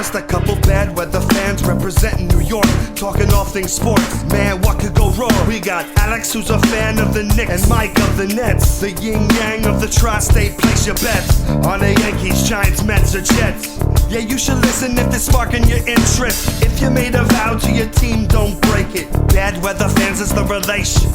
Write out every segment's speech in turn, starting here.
just a couple bad weather fans representing New York, talking all things sports. Man, what could go wrong? We got Alex, who's a fan of the Knicks, and Mike of the Nets. The yin-yang of the tri-state, place your bets on the Yankees, Giants, Mets, or Jets. Yeah, you should listen if it's sparking your interest. If you made a vow to your team, don't break it. Bad weather fans is the relation.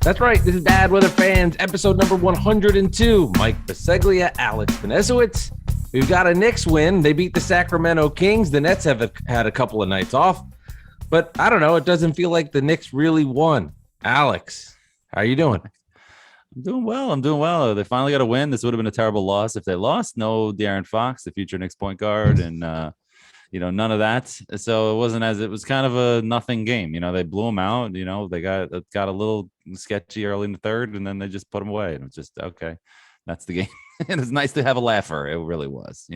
That's right. This is Bad Weather Fans, episode number 102. Mike Biseglia, Alex Vanessowitz. We've got a Knicks win. They beat the Sacramento Kings. The Nets have had a couple of nights off. But I don't know. It doesn't feel like the Knicks really won. Alex, how are you doing? I'm doing well. They finally got a win. This would have been a terrible loss if they lost. No De'Aaron Fox, the future Knicks point guard, and none of that. So it was kind of a nothing game. They blew them out. They got a little sketchy early in the third, and then they just put them away. And it's just, okay, that's the game. And it's nice to have a laugher. It really was,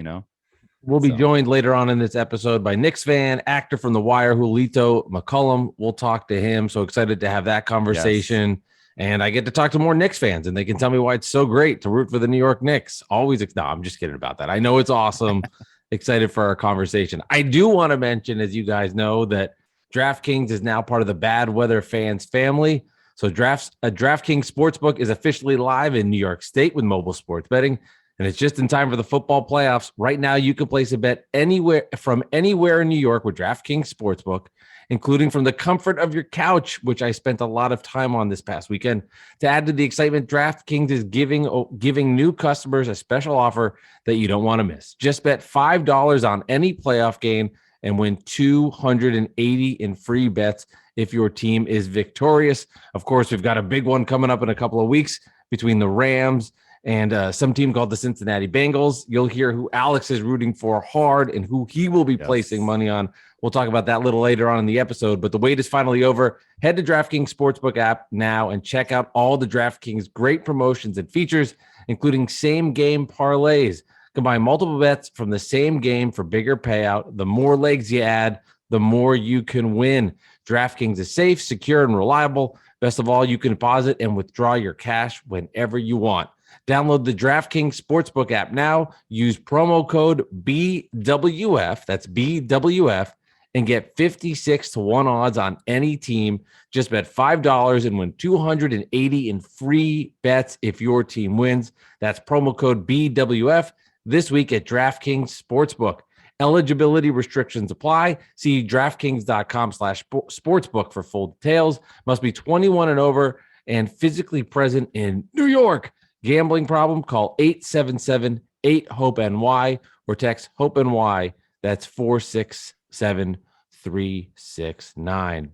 We'll be joined later on in this episode by Knicks fan, actor from The Wire, Julito McCullum. We'll talk to him. So excited to have that conversation. Yes. And I get to talk to more Knicks fans, and they can tell me why it's so great to root for the New York Knicks. No, I'm just kidding about that. I know it's awesome. Excited for our conversation. I do want to mention, as you guys know, that DraftKings is now part of the Bad Weather Fans family. So DraftKings Sportsbook is officially live in New York State with mobile sports betting, and it's just in time for the football playoffs. Right now, you can place a bet anywhere in New York with DraftKings Sportsbook, including from the comfort of your couch, which I spent a lot of time on this past weekend. To add to the excitement, DraftKings is giving new customers a special offer that you don't want to miss. Just bet $5 on any playoff game and win $280 in free bets if your team is victorious. Of course, we've got a big one coming up in a couple of weeks between the Rams and some team called the Cincinnati Bengals. You'll hear who Alex is rooting for hard and who he will be placing money on. We'll talk about that a little later on in the episode, but the wait is finally over. Head to DraftKings Sportsbook app now and check out all the DraftKings great promotions and features, including same-game parlays. Combine multiple bets from the same game for bigger payout. The more legs you add, the more you can win. DraftKings is safe, secure, and reliable. Best of all, you can deposit and withdraw your cash whenever you want. Download the DraftKings Sportsbook app now. Use promo code BWF, that's BWF, and get 56-1 odds on any team. Just bet $5 and win $280 in free bets if your team wins. That's promo code BWF this week at DraftKings Sportsbook. Eligibility restrictions apply. See DraftKings.com/sportsbook for full details. Must be 21 and over and physically present in New York. Gambling problem? Call 877-8-HOPE-NY or text HOPE-NY. That's 467-369.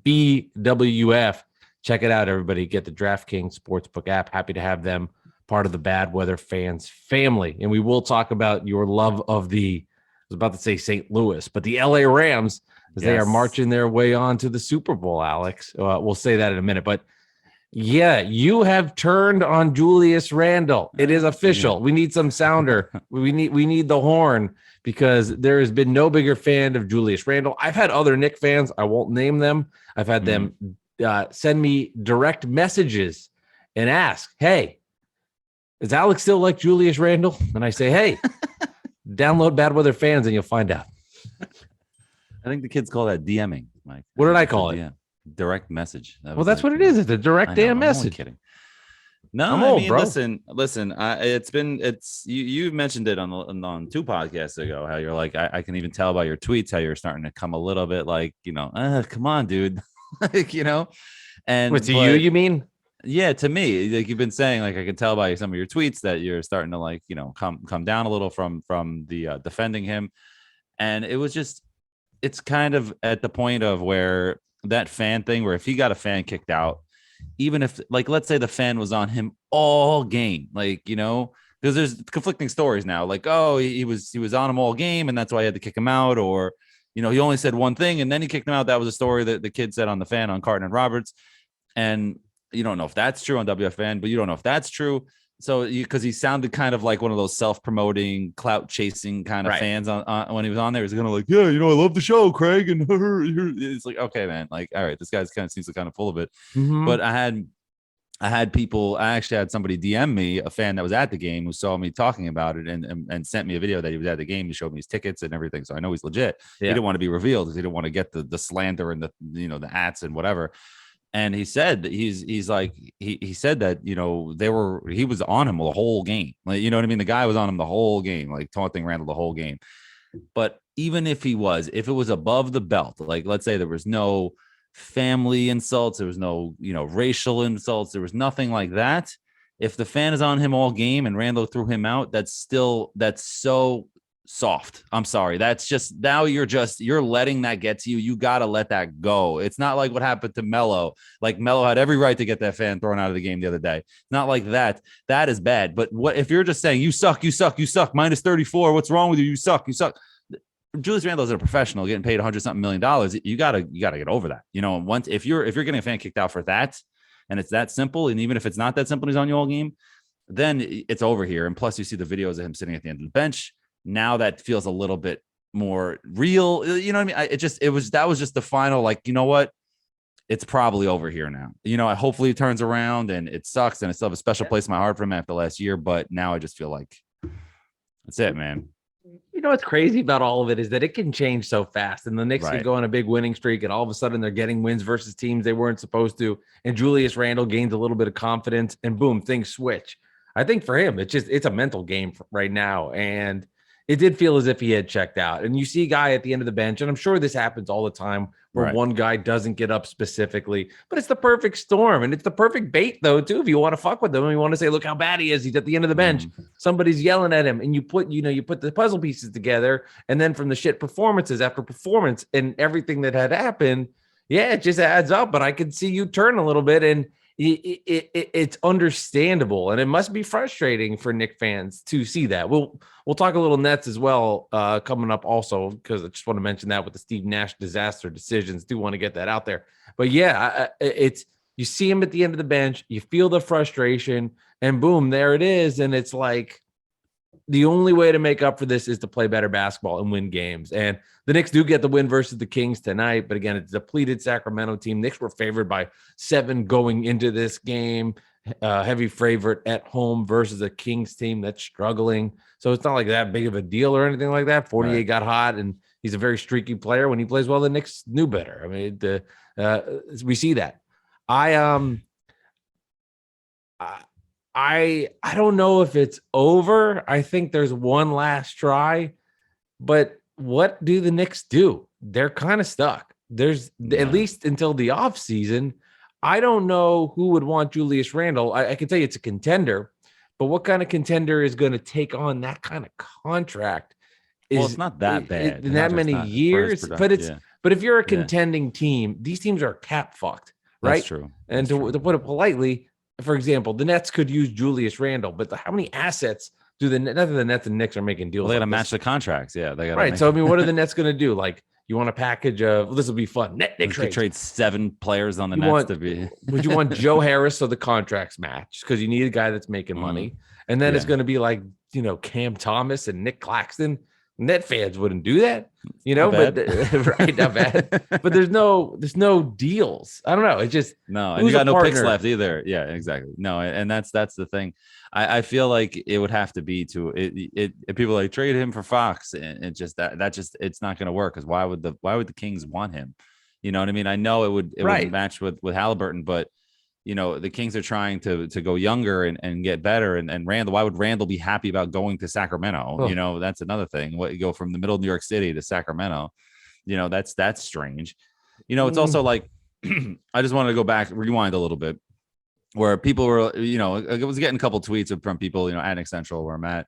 BWF. Check it out, everybody. Get the DraftKings Sportsbook app. Happy to have them part of the Bad Weather Fans family. And we will talk about your love of I was about to say St. Louis, but the LA Rams, as they are marching their way on to the Super Bowl, Alex. We'll say that in a minute. But yeah, you have turned on Julius Randle. It is official. We need some sounder. we need the horn, because there has been no bigger fan of Julius Randle. I've had other Knicks fans. I won't name them. I've had them send me direct messages and ask, hey, does Alex still like Julius Randle? And I say, hey, download Bad Weather Fans and you'll find out. I think the kids call that DMing, Mike. What did I call it? Yeah, direct message. Well, that's what it is. It's a direct damn message. I'm kidding. No, I'm old, bro. Listen. You mentioned it on 2 podcasts ago, how you're like, I can even tell by your tweets how you're starting to come a little bit like, come on, dude. And you mean? Yeah, to me, like you've been saying, like I can tell by some of your tweets that you're starting to like, come down a little from the defending him. And it was just, it's kind of at the point of where that fan thing, where if he got a fan kicked out, even if, like, let's say the fan was on him all game, like, because there's conflicting stories now, like, oh, he was on him all game and that's why he had to kick him out, or, he only said one thing and then he kicked him out. That was a story that the kid said on the fan on Carton and Roberts. And you don't know if that's true on WFN, but you don't know if that's true. because he sounded kind of like one of those self-promoting, clout-chasing kind of fans on when he was on there. He's gonna like, yeah, I love the show, Craig, and it's like, okay, man, like, all right, this guy's kind of seems kind of full of it. Mm-hmm. But I had people. I actually had somebody DM me, a fan that was at the game, who saw me talking about it and sent me a video that he was at the game. He showed me his tickets and everything, so I know he's legit. Yeah. He didn't want to be revealed because he didn't want to get the slander and the the ats and whatever. And he said he's like he said that he was on him the whole game, like, you know what I mean. The guy was on him the whole game, like taunting Randle the whole game. But even if it was above the belt, like let's say there was no family insults, there was no racial insults, there was nothing like that. If the fan is on him all game and Randle threw him out, that's so soft. I'm sorry. That's just, now you're letting that get to you. You got to let that go. It's not like what happened to Melo. Like Melo had every right to get that fan thrown out of the game the other day. Not like that. That is bad. But what if you're just saying, you suck, minus 34. What's wrong with you? You suck. Julius Randle is a professional getting paid $100-something million. You gotta get over that. Once if you're getting a fan kicked out for that, and it's that simple, and even if it's not that simple, he's on you all game, then it's over here. And plus, you see the videos of him sitting at the end of the bench. Now that feels a little bit more real. You know what I mean? That was just the final, like, you know what? It's probably over here now. Hopefully it turns around, and it sucks, and I still have a special place in my heart for him after last year. But now I just feel like that's it, man. What's crazy about all of it is that it can change so fast, and the Knicks could go on a big winning streak, and all of a sudden they're getting wins versus teams they weren't supposed to. And Julius Randle gains a little bit of confidence, and boom, things switch. I think for him, it's a mental game right now. And it did feel as if he had checked out. And you see a guy at the end of the bench, and I'm sure this happens all the time, where one guy doesn't get up specifically, but it's the perfect storm. And it's the perfect bait, though, too. If you want to fuck with him and you want to say, look how bad he is, he's at the end of the bench. Somebody's yelling at him, and you put the puzzle pieces together. And then from the shit performances after performance and everything that had happened, it just adds up. But I could see you turn a little bit, and it's understandable, and it must be frustrating for Knicks fans to see that. We'll talk a little Nets as well coming up also, because I just want to mention that with the Steve Nash disaster decisions. Do want to get that out there. But it's you see him at the end of the bench, you feel the frustration, and boom, there it is. And it's like the only way to make up for this is to play better basketball and win games. And the Knicks do get the win versus the Kings tonight. But again, it's a depleted Sacramento team. Knicks were favored by 7 going into this game. Heavy favorite at home versus a Kings team that's struggling. So it's not like that big of a deal or anything like that. 48 got hot, and he's a very streaky player. When he plays well, the Knicks knew better. I mean, we see that. I don't know if it's over. I think there's one last try, but what do the Knicks do? They're kind of stuck. There's at least until the offseason. I don't know who would want Julius Randle. I can tell you it's a contender, but what kind of contender is going to take on that kind of contract? It's not that bad in that many years, but if you're a contending team, these teams are cap fucked, right? That's true. And to put it politely, for example, the Nets could use Julius Randle, but how many assets do the Nets and Knicks are making deals? Well, they got to like match the contracts. Yeah, they got right. So I mean, what are the Nets going to do? Like, you want a package of this will be fun. Nick could trade 7 players on the Nets to be. Would you want Joe Harris so the contracts match, because you need a guy that's making money, and then it's going to be like Cam Thomas and Nick Claxton. Net fans wouldn't do that, but right, not bad. But there's no deals. I don't know. It's just and you got no picks left either. Yeah, exactly. No, and that's the thing. I feel like it would have to be if people like trade him for Fox, and it just that just it's not going to work, because why would the Kings want him? You know what I mean? I know it would match with Halliburton, but the Kings are trying to go younger and get better. And Randle, why would Randle be happy about going to Sacramento? Oh. That's another thing. What, you go from the middle of New York City to Sacramento, that's strange. It's also like, I just wanted to go back, rewind a little bit, where people were, I was getting a couple tweets from people, at Nick Central where I'm at.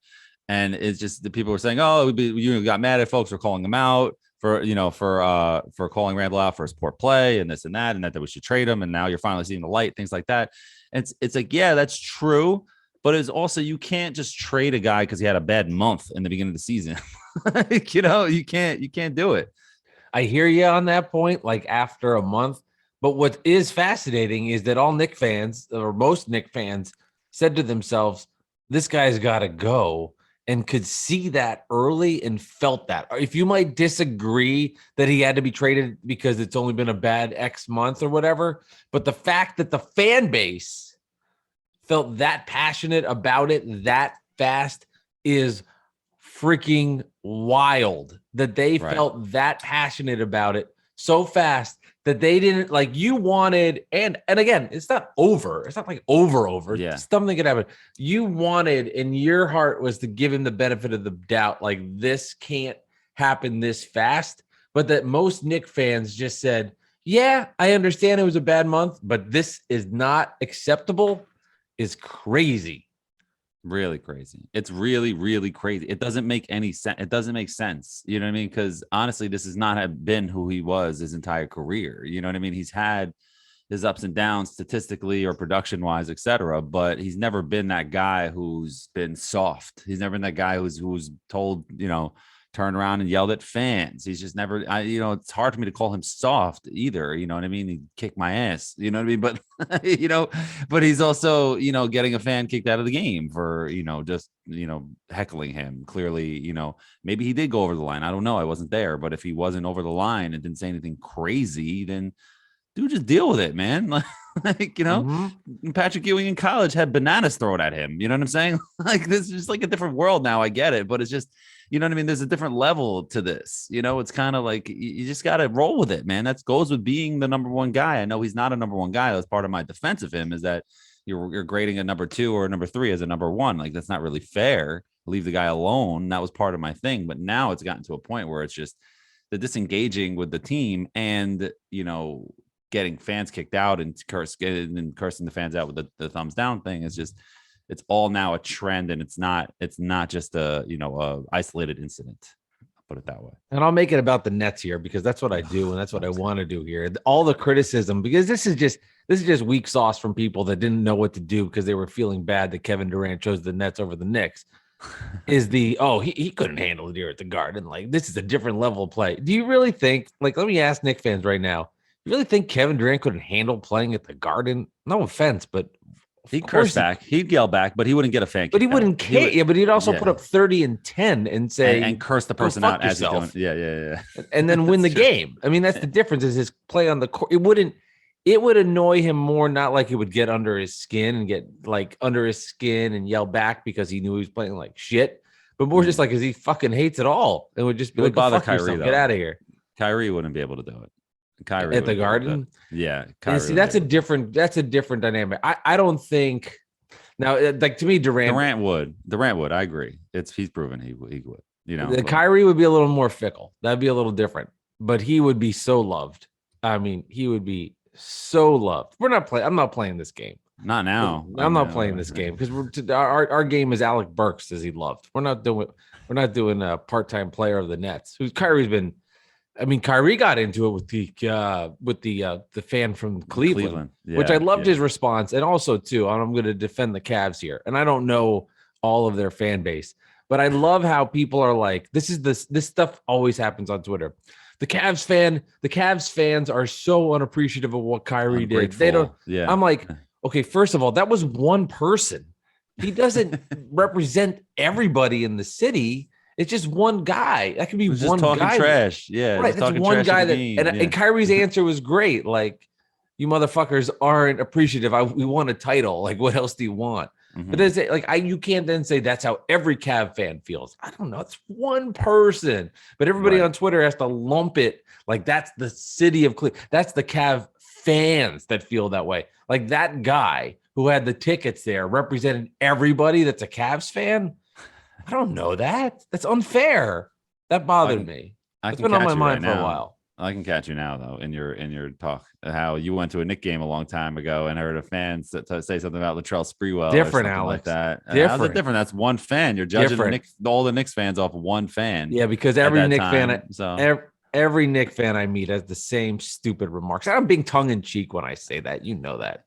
And it's just the people were saying, oh, you got mad at folks for calling them out for calling Randle out for his poor play and this and that we should trade him. And now you're finally seeing the light, things like that. And it's like, yeah, that's true. But it's also, you can't just trade a guy because he had a bad month in the beginning of the season. You can't do it. I hear you on that point, like after a month. But what is fascinating is that all Knicks fans, or most Knicks fans, said to themselves, this guy's got to go, and could see that early and felt that. If you might disagree that he had to be traded because it's only been a bad X month or whatever, but the fact that the fan base felt that passionate about it that fast is freaking wild. That they felt that passionate about it so fast that they didn't, like, you wanted, and again, it's not over. It's not like over. Yeah. Something could happen. You wanted, and your heart was to give him the benefit of the doubt. Like, this can't happen this fast. But that most Knicks fans just said, yeah, I understand it was a bad month, but this is not acceptable, is crazy. Really crazy. It's really, really crazy. It doesn't make any sense. It doesn't make sense. You know what I mean? Because honestly, this has not have been who he was his entire career. You know what I mean? He's had his ups and downs statistically or production wise, etc. But he's never been that guy who's been soft. He's never been that guy who's told, turn around and yelled at fans. He's just never, it's hard for me to call him soft either. You know what I mean? He kicked my ass, you know what I mean? But, but he's also, getting a fan kicked out of the game for, just, heckling him. Clearly, maybe he did go over the line. I don't know. I wasn't there, but if he wasn't over the line and didn't say anything crazy, then dude, just deal with it, man. Patrick Ewing in college had bananas thrown at him. You know what I'm saying? Like, this is just like a different world now. I get it, but it's just, you know what I mean? There's a different level to this. It's kind of like you just got to roll with it, man. That goes with being the number one guy. I know he's not a number one guy. That's part of my defense of him, is that you're grading a number 2 or a number 3 as a number 1. Like, that's not really fair. Leave the guy alone. That was part of my thing. But now it's gotten to a point where it's just the disengaging with the team and, getting fans kicked out and cursing the fans out with the thumbs down thing is just, it's all now a trend, and it's not just a isolated incident. I'll put it that way. And I'll make it about the Nets here, because that's what I do, and that's what I want to do here. All the criticism, because this is just weak sauce from people that didn't know what to do because they were feeling bad that Kevin Durant chose the Nets over the Knicks. Is he couldn't handle it here at the Garden? Like, this is a different level of play. Do you really think? Like, let me ask Knicks fans right now. You really think Kevin Durant couldn't handle playing at the Garden? No offense, but he'd curse back. He'd yell back, but he wouldn't get a fan. But he wouldn't care. But he'd also put up 30 and 10 and say and curse the person out as he's doing. Yeah. And then win the game. I mean, that's the difference. Is his play on the court. It would annoy him more. Not like it would get under his skin and yell back because he knew he was playing like shit. But more just like, because he fucking hates it all. It would just be like, bother Kyrie. Get out of here. Kyrie wouldn't be able to do it. Kyrie at the Garden. Yeah. See, that's a different dynamic. I don't think now, like, to me, Durant would. I agree. He's proven he would, Kyrie would be a little more fickle. That'd be a little different, but he would be so loved. I mean, he would be so loved. I'm not playing this game. Not now. I'm not playing this game because our game is Alec Burks, as he loved. We're not doing a part-time player of the Nets. Kyrie's been. I mean, Kyrie got into it with the fan from Cleveland. Yeah, which I loved his response. And also, too, I'm going to defend the Cavs here. And I don't know all of their fan base, but I love how people are like, this stuff always happens on Twitter. The Cavs fans are so unappreciative of what Kyrie did. They don't. Yeah. I'm like, okay, first of all, that was one person. He doesn't represent everybody in the city. It's just one guy. That could be one guy. Trash. Yeah. Right. That's one guy and Kyrie's answer was great. Like, you motherfuckers aren't appreciative. We want a title. Like, what else do you want? Mm-hmm. But you can't then say that's how every Cav fan feels. I don't know. It's one person, but everybody on Twitter has to lump it. Like, that's the city of Cleveland. That's the Cav fans that feel that way. Like, that guy who had the tickets there represented everybody that's a Cavs fan. I don't know that. That's unfair. That bothered me. It's been on my mind for a while. I can catch you now, though, in your talk, how you went to a Knicks game a long time ago and heard a fan say something about Latrell Sprewell. Different, Alex. Like that. Different. How's it different? That's one fan. You're judging all the Knicks fans off one fan. Yeah, because every Knicks fan, every Knicks fan I meet has the same stupid remarks. I'm being tongue in cheek when I say that. You know that.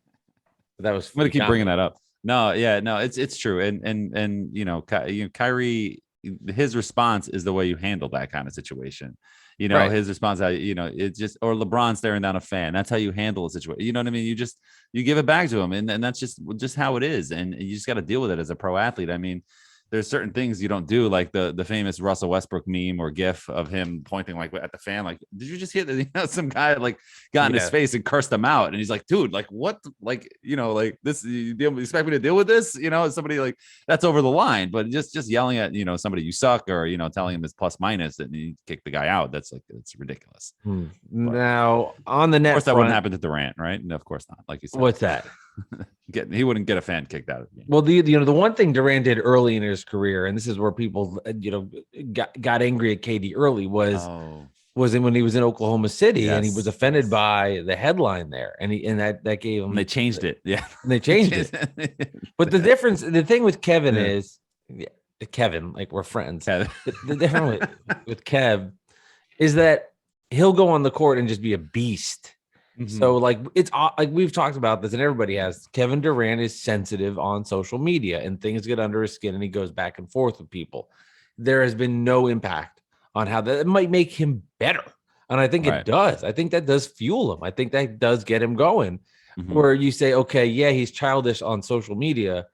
But that was. I'm gonna keep bringing that up. No, it's true, and Kyrie, his response is the way you handle that kind of situation. You know, his response, you know, it's just, or LeBron staring down a fan. That's how you handle a situation. You know what I mean? You give it back to him, and that's just how it is. And you just got to deal with it as a pro athlete. I mean, there's certain things you don't do, like the famous Russell Westbrook meme or gif of him pointing like at the fan, like, did you just hear that? You know, some guy like got in his face and cursed him out, and he's like, dude, like what, like, you know, like this, you expect me to deal with this? You know, somebody like that's over the line. But just yelling at, you know, somebody you suck, or, you know, telling him his plus minus and you kick the guy out, that's ridiculous. Now on the net, of course, that wouldn't happen to Durant, right? No, of course not. Like you said, what's that? He wouldn't get a fan kicked out of the game. Well, the one thing Durant did early in his career, and this is where people, you know, got angry at KD early, was when he was in Oklahoma City, and he was offended by the headline there, and that gave him. And they changed it, and they changed it. But the thing with Kevin is, Kevin, like, we're friends. The difference with Kev is that he'll go on the court and just be a beast. Mm-hmm. So like, it's like we've talked about this, and everybody has. Kevin Durant is sensitive on social media, and things get under his skin, and he goes back and forth with people. There has been no impact on how that might make him better, and I think it does. I think that does fuel him. I think that does get him going. Mm-hmm. Where you say, okay, yeah, he's childish on social media,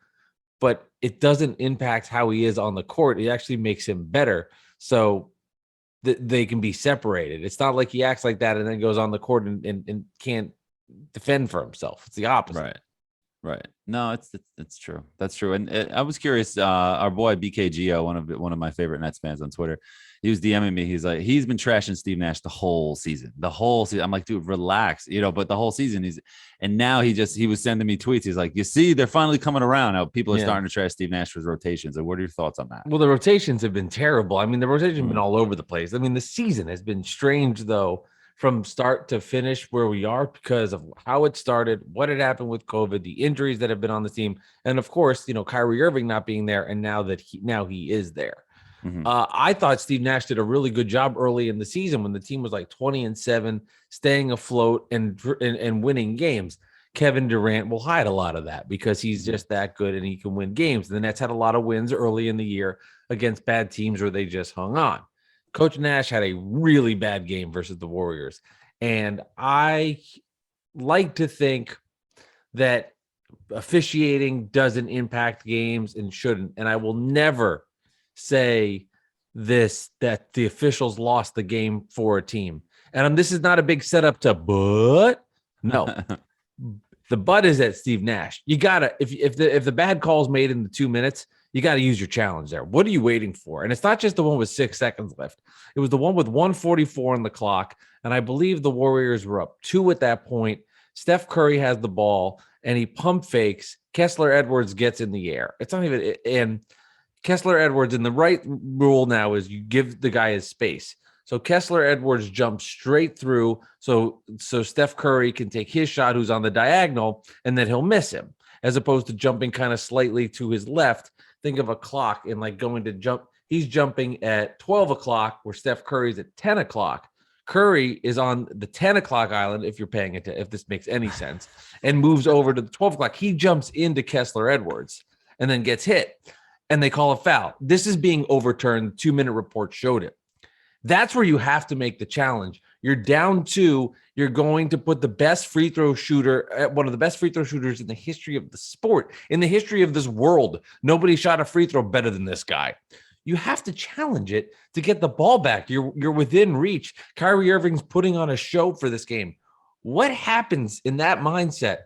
but it doesn't impact how he is on the court. It actually makes him better. So they can be separated. It's not like he acts like that and then goes on the court and can't defend for himself. It's the opposite. Right. No, it's true. That's true. And I was curious. Our boy BKGO, one of my favorite Nets fans on Twitter, he was DMing me. He's like, he's been trashing Steve Nash the whole season. I'm like, dude, relax. You know, but the whole season and now he was sending me tweets. He's like, you see, they're finally coming around. Now people are starting to trash Steve Nash for his rotations. And what are your thoughts on that? Well, the rotations have been terrible. I mean, the rotations have been all over the place. I mean, the season has been strange though, from start to finish where we are, because of how it started, what had happened with COVID, the injuries that have been on the team, and of course, you know, Kyrie Irving not being there, and now he is there. Mm-hmm. I thought Steve Nash did a really good job early in the season when the team was like 20-7, staying afloat and winning games. Kevin Durant will hide a lot of that because he's just that good and he can win games. And the Nets had a lot of wins early in the year against bad teams where they just hung on. Coach Nash had a really bad game versus the Warriors. And I like to think that officiating doesn't impact games and shouldn't. And I will never say that the officials lost the game for a team. And this is not a big setup to but. No. The but is at Steve Nash. You gotta, if the bad call's made in the 2 minutes, you got to use your challenge there. What are you waiting for? And it's not just the one with 6 seconds left. It was the one with 1:44 on the clock. And I believe the Warriors were up 2 at that point. Steph Curry has the ball and he pump fakes. Kessler Edwards gets in the air. It's not even, and Kessler Edwards, and the right rule now is you give the guy his space. So Kessler Edwards jumps straight through. So Steph Curry can take his shot, who's on the diagonal, and then he'll miss him, as opposed to jumping kind of slightly to his left. Think of a clock and like going to jump. He's jumping at 12 o'clock where Steph Curry's at 10 o'clock. Curry is on the 10 o'clock island, if you're paying it, if this makes any sense, and moves over to the 12 o'clock. He jumps into Kessler Edwards and then gets hit, and they call a foul. This is being overturned. The 2-minute report showed it. That's where you have to make the challenge. You're down 2. You're going to put the best free throw shooter, one of the best free throw shooters in the history of the sport, in the history of this world. Nobody shot a free throw better than this guy. You have to challenge it to get the ball back. You're within reach. Kyrie Irving's putting on a show for this game. What happens in that mindset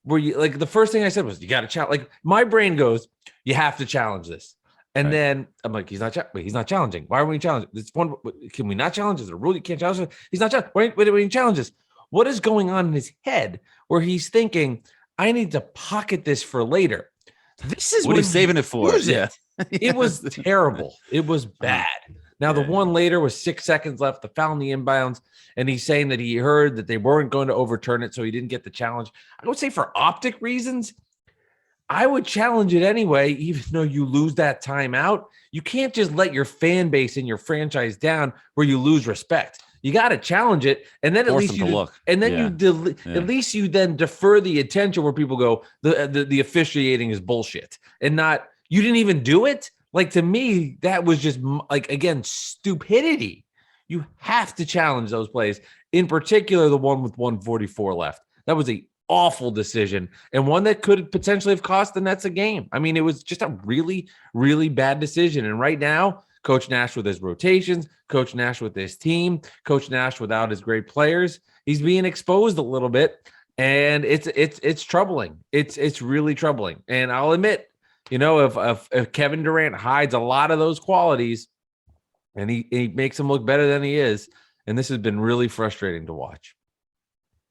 where you, like, the first thing I said was, you got to challenge. Like, my brain goes, you have to challenge this. And then I'm like, he's not challenging. Why are we challenging? This one, can we not challenge? Is there a rule you can't challenge it? He's not challenging. Wait, he challenges. What is going on in his head where he's thinking, I need to pocket this for later? This is what he's saving it for. Yeah. It was terrible. It was bad. Now, the one later was 6 seconds left, the foul in the inbounds, and he's saying that he heard that they weren't going to overturn it, so he didn't get the challenge. I would say for optic reasons, I would challenge it anyway, even though you lose that timeout. You can't just let your fan base and your franchise down where you lose respect. You got to challenge it, and then at least at least you then defer the attention where people go, the officiating is bullshit, and not, you didn't even do it. Like, to me, that was just, like, again, stupidity. You have to challenge those plays, in particular the one with 144 left. That was a awful decision and one that could potentially have cost the Nets a game. I mean, it was just a really, really bad decision. And right now, Coach Nash with his rotations, Coach Nash with his team, Coach Nash without his great players, he's being exposed a little bit, and it's troubling. It's really troubling. And I'll admit, if Kevin Durant hides a lot of those qualities, and he makes him look better than he is, and this has been really frustrating to watch.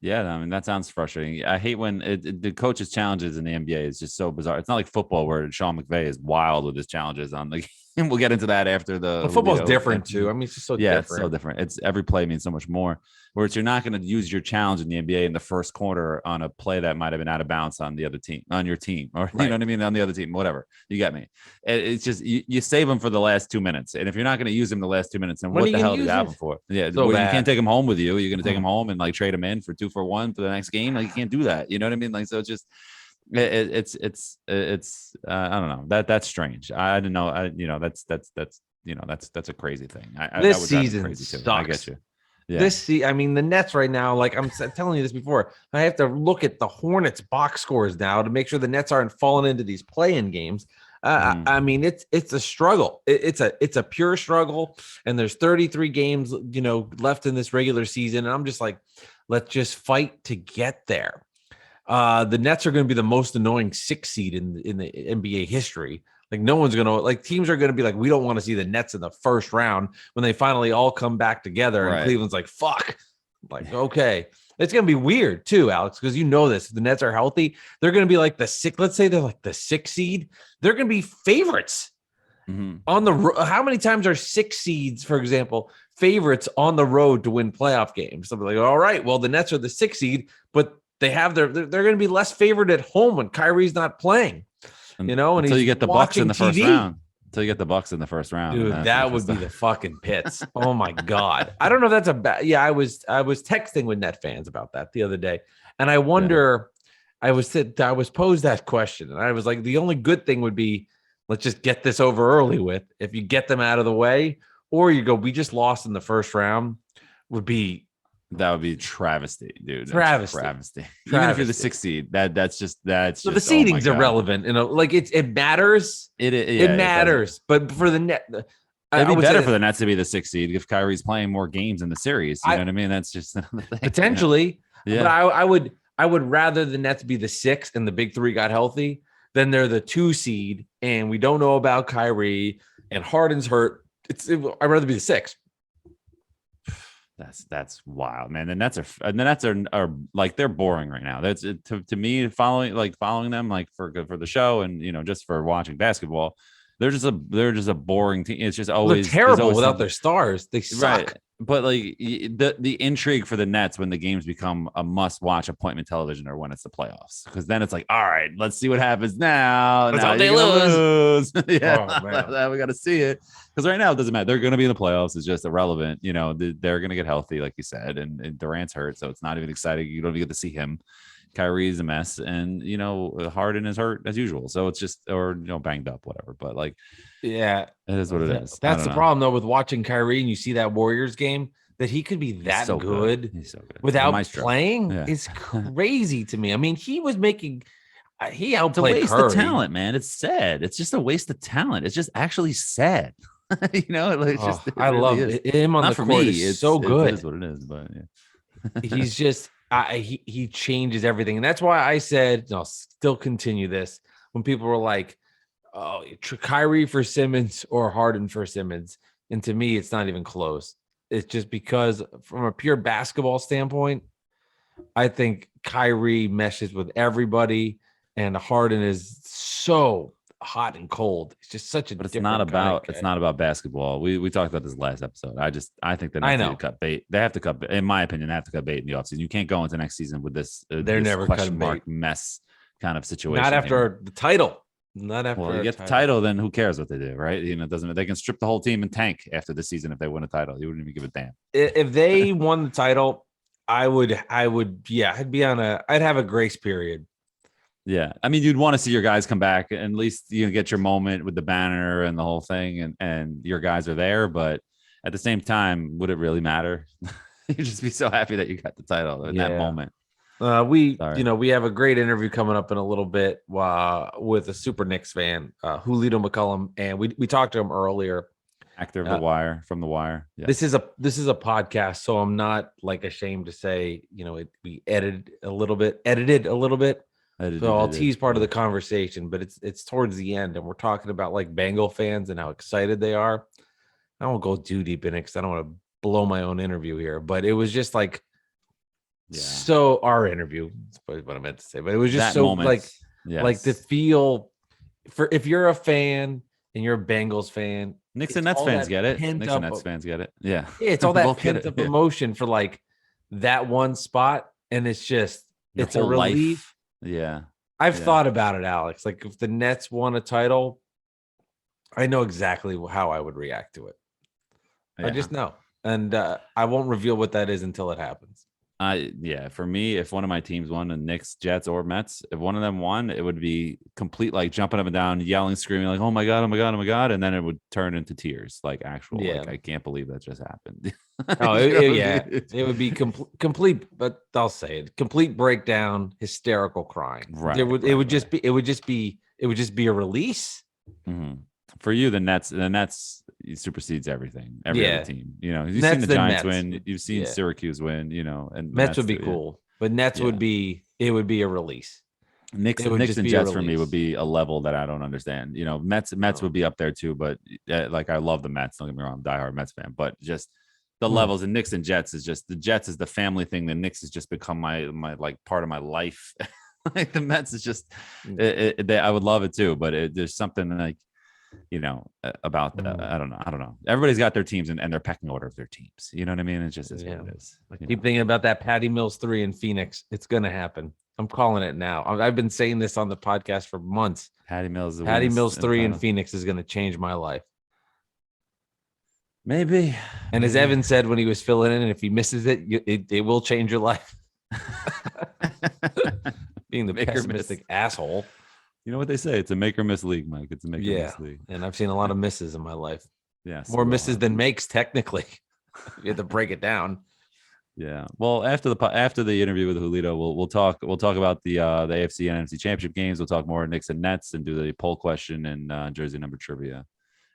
Yeah, I mean, that sounds frustrating. I hate when the coaches' challenges in the NBA is just so bizarre. It's not like football where Sean McVay is wild with his challenges on the and we'll get into that after the football's different too. I mean, it's just so different. It's so different. It's every play means so much more. Whereas you're not going to use your challenge in the NBA in the first quarter on a play that might have been out of bounds on the other team, on your team, or you know what I mean, on the other team, whatever. You get me. It's just you save them for the last 2 minutes, and if you're not going to use them the last 2 minutes, then what the hell do you have them for? Yeah, you can't take them home with you. You're going to take them home and like trade them in for 2-for-1 for the next game. Like you can't do that. You know what I mean? Like so, it's just. It's I don't know, that's strange. I didn't know. That's a crazy thing. This season sucks. I get you. Yeah. I mean, the Nets right now, like I'm telling you this before, I have to look at the Hornets box scores now to make sure the Nets aren't falling into these play-in games. I mean, it's a struggle. It's a pure struggle, and there's 33 games, left in this regular season, and I'm just like, let's just fight to get there. The Nets are going to be the most annoying 6th seed in the NBA history. Like no one's going to like teams are going to be like, we don't want to see the Nets in the first round when they finally all come back together. And Cleveland's like, fuck, like, okay. It's going to be weird too, Alex, because this, if the Nets are healthy, they're going to be like let's say they're like the 6th seed. They're going to be favorites on the how many times are 6 seeds, for example, favorites on the road to win playoff games? So like, all right, well, the Nets are the 6th seed, but they have they're going to be less favored at home when Kyrie's not playing, and until you get the Bucks in the first round. Until you get the Bucks in the first round, dude, that would be the fucking pits. Oh my god, I don't know if that's a bad. Yeah, I was texting with Net fans about that the other day, and I wonder. I was posed that question, and I was like, the only good thing would be let's just get this over early with. If you get them out of the way, or you go, we just lost in the first round, that would be travesty, dude. Travesty. Even if you're the 6th seed, that's so the seeding's irrelevant. Like it matters. It matters. But for the net, it'd be better for the Nets to be the 6th seed if Kyrie's playing more games in the series. You know what I mean? That's just potentially. Yeah. But I would rather the Nets be the 6th and the big 3 got healthy than they're the 2 seed and we don't know about Kyrie and Harden's hurt. I'd rather be the 6th. That's wild, man. The Nets are like they're boring right now. That's to me following them like for the show and just for watching basketball. They're just a boring team. It's just always terrible without their stars. They suck. Right. But like the intrigue for the Nets when the games become a must-watch appointment television or when it's the playoffs, because then it's like, all right, let's see what happens now. That's how they lose. Yeah, we got to see it because right now it doesn't matter. They're going to be in the playoffs. It's just irrelevant. They're going to get healthy, like you said, and Durant's hurt, so it's not even exciting. You don't even get to see him. Kyrie's a mess, and Harden is hurt as usual. So it's just banged up, whatever. But like, yeah, it is what it is. That's the problem though with watching Kyrie, and you see that Warriors game that he could be that so good. He's so good without playing. Yeah. It's crazy to me. I mean, he was making. He outplayed it's a waste Curry. of talent, man. It's sad. It's just a waste of talent. It's just actually sad. It's just. I really love him on the court. It's so good. It is what it is, but yeah. He's just. He changes everything, and that's why I said I'll still continue this when people were like, "Oh, Kyrie for Simmons or Harden for Simmons," and to me, it's not even close. It's just because from a pure basketball standpoint, I think Kyrie meshes with everybody, and Harden is so hot and cold. It's just such a. But it's not about basketball. We talked about this last episode. I think that they have to cut bait. They have to cut. In my opinion, they have to cut bait in the offseason. You can't go into next season with this. They're never question mark mess kind of situation. Not after the title. Not after. Well, you get the title, then who cares what they do, right? It doesn't. They can strip the whole team and tank after the season if they win a title. You wouldn't even give a damn. If they won the title, I would. Yeah, I'd have a grace period. Yeah, I mean, you'd want to see your guys come back and at least get your moment with the banner and the whole thing, and your guys are there. But at the same time, would it really matter? You'd just be so happy that you got the title in that moment. We have a great interview coming up in a little bit with a super Knicks fan, Julito McCullum, and we talked to him earlier. Actor of The Wire, from The Wire. Yeah. This is a podcast, so I'm not like ashamed to say, we edited a little bit. So I'll tease part of the conversation, but it's towards the end, and we're talking about like Bengal fans and how excited they are. I won't go too deep in it because I don't want to blow my own interview here, but it was just like, so our interview, that's what I meant to say, but it was just that so moment, like the feel for if you're a fan and you're a Bengals fan, Knicks and Nets fans get it. Knicks and Nets fans get it. Yeah. It's all that pent up emotion for like that one spot. And it's just, it's a relief. Life. Yeah. I've thought about it, Alex. Like if the Nets won a title, I know exactly how I would react to it. Yeah. I just know. And I won't reveal what that is until it happens. For me, if one of my teams won, the Knicks, Jets, or Mets, if one of them won, it would be complete like jumping up and down, yelling, screaming, like, oh my God, oh my God, oh my God. And then it would turn into tears, like actual, like, I can't believe that just happened. It would be complete, but I'll say it, complete breakdown, hysterical crying. Right. It would just be a release. Mm-hmm. For you, the Nets supersedes everything. Every other team, you've seen the Giants win, you've seen Syracuse win, and Mets would be cool, but Nets would be a release. Knicks and Jets for me would be a level that I don't understand. Mets would be up there too, but like I love the Mets. Don't get me wrong, I'm a diehard Mets fan, but just the levels and Knicks and Jets is just the Jets is the family thing. The Knicks has just become my like part of my life. Like the Mets is just, I would love it too, but there's something like. About that. I don't know. Everybody's got their teams and their pecking order of their teams. You know what I mean? It just is what it is. Keep thinking about that Patty Mills 3 in Phoenix. It's going to happen. I'm calling it now. I've been saying this on the podcast for months. Patty Mills 3 in Phoenix is going to change my life. Maybe. And as Evan said when he was filling in, if he misses it, it will change your life. Being the pessimistic asshole. You know what they say? It's a make or miss league, Mike. It's a make or miss league. And I've seen a lot of misses in my life. Yeah. More misses than makes, technically. You have to break it down. Yeah. Well, after the interview with Julito, we'll talk about the AFC and NFC Championship games. We'll talk more Knicks and Nets and do the poll question and jersey number trivia.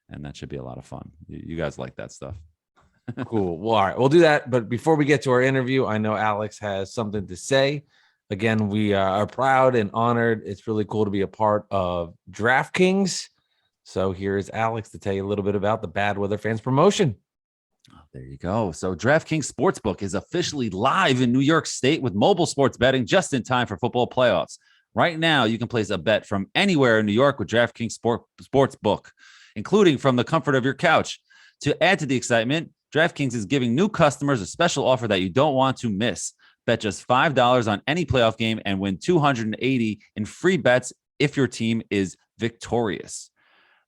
And that should be a lot of fun. You guys like that stuff. Cool. Well, all right. We'll do that. But before we get to our interview, I know Alex has something to say. Again, we are proud and honored. It's really cool to be a part of DraftKings. So here's Alex to tell you a little bit about the Bad Weather Fans promotion. Oh, there you go. So DraftKings Sportsbook is officially live in New York State with mobile sports betting just in time for football playoffs. Right now, you can place a bet from anywhere in New York with DraftKings Sportsbook, including from the comfort of your couch. To add to the excitement, DraftKings is giving new customers a special offer that you don't want to miss. Bet just $5 on any playoff game and win $280 in free bets if your team is victorious.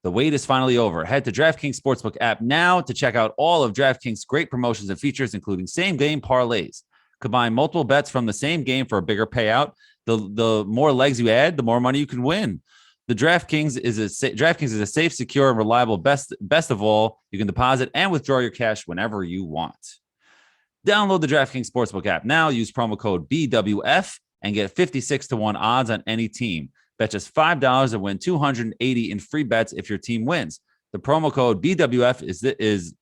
The wait is finally over. Head to DraftKings Sportsbook app now to check out all of DraftKings' great promotions and features, including same-game parlays. Combine multiple bets from the same game for a bigger payout. The more legs you add, the more money you can win. The DraftKings is a safe, secure, and reliable. Best of all, you can deposit and withdraw your cash whenever you want. Download the DraftKings Sportsbook app now. Use promo code BWF and get 56-1 odds on any team. Bet just $5 and win $280 in free bets if your team wins. The promo code BWF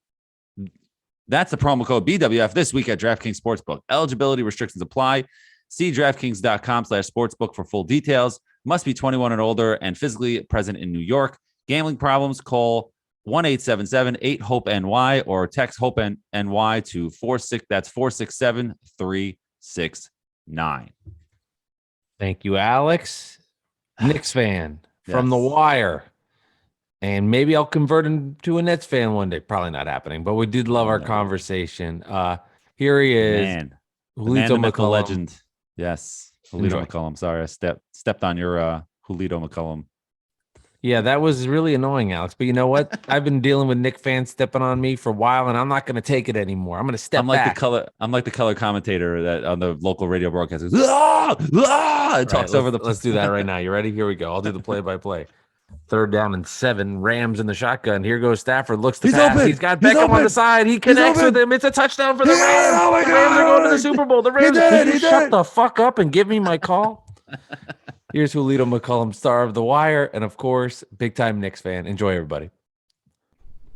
that's the promo code BWF this week at DraftKings Sportsbook. Eligibility restrictions apply. See DraftKings.com/sportsbook for full details. Must be 21 and older and physically present in New York. Gambling problems? Call 1-877-8-HOPE-NY or text HOPE-NY to 467-369. Thank you, Alex. Knicks fan from The Wire. And maybe I'll convert him to a Nets fan one day. Probably not happening, but we did love our conversation. Here he is. Julito McCullum. Legend. Yes. Julito McCullum. Sorry, I stepped on your Julito McCullum. Yeah, that was really annoying, Alex. But you know what? I've been dealing with Knicks fans stepping on me for a while, and I'm not going to take it anymore. I'm going to step back. I'm like the color commentator that on the local radio broadcast goes, ah! It talks over the. Let's do that right now. You ready? Here we go. I'll do the play-by-play. 3rd down and 7. Rams in the shotgun. Here goes Stafford. Looks to He's pass. open. He's got He's Beckham on open. the side. He connects with him. It's a touchdown for the Rams. Oh my The Rams are going to the God. Super Bowl. The He Rams. did it. Can you He did shut it. the fuck up and give me my call? Here's Julito McCullum, star of The Wire, and of course, big-time Knicks fan. Enjoy, everybody.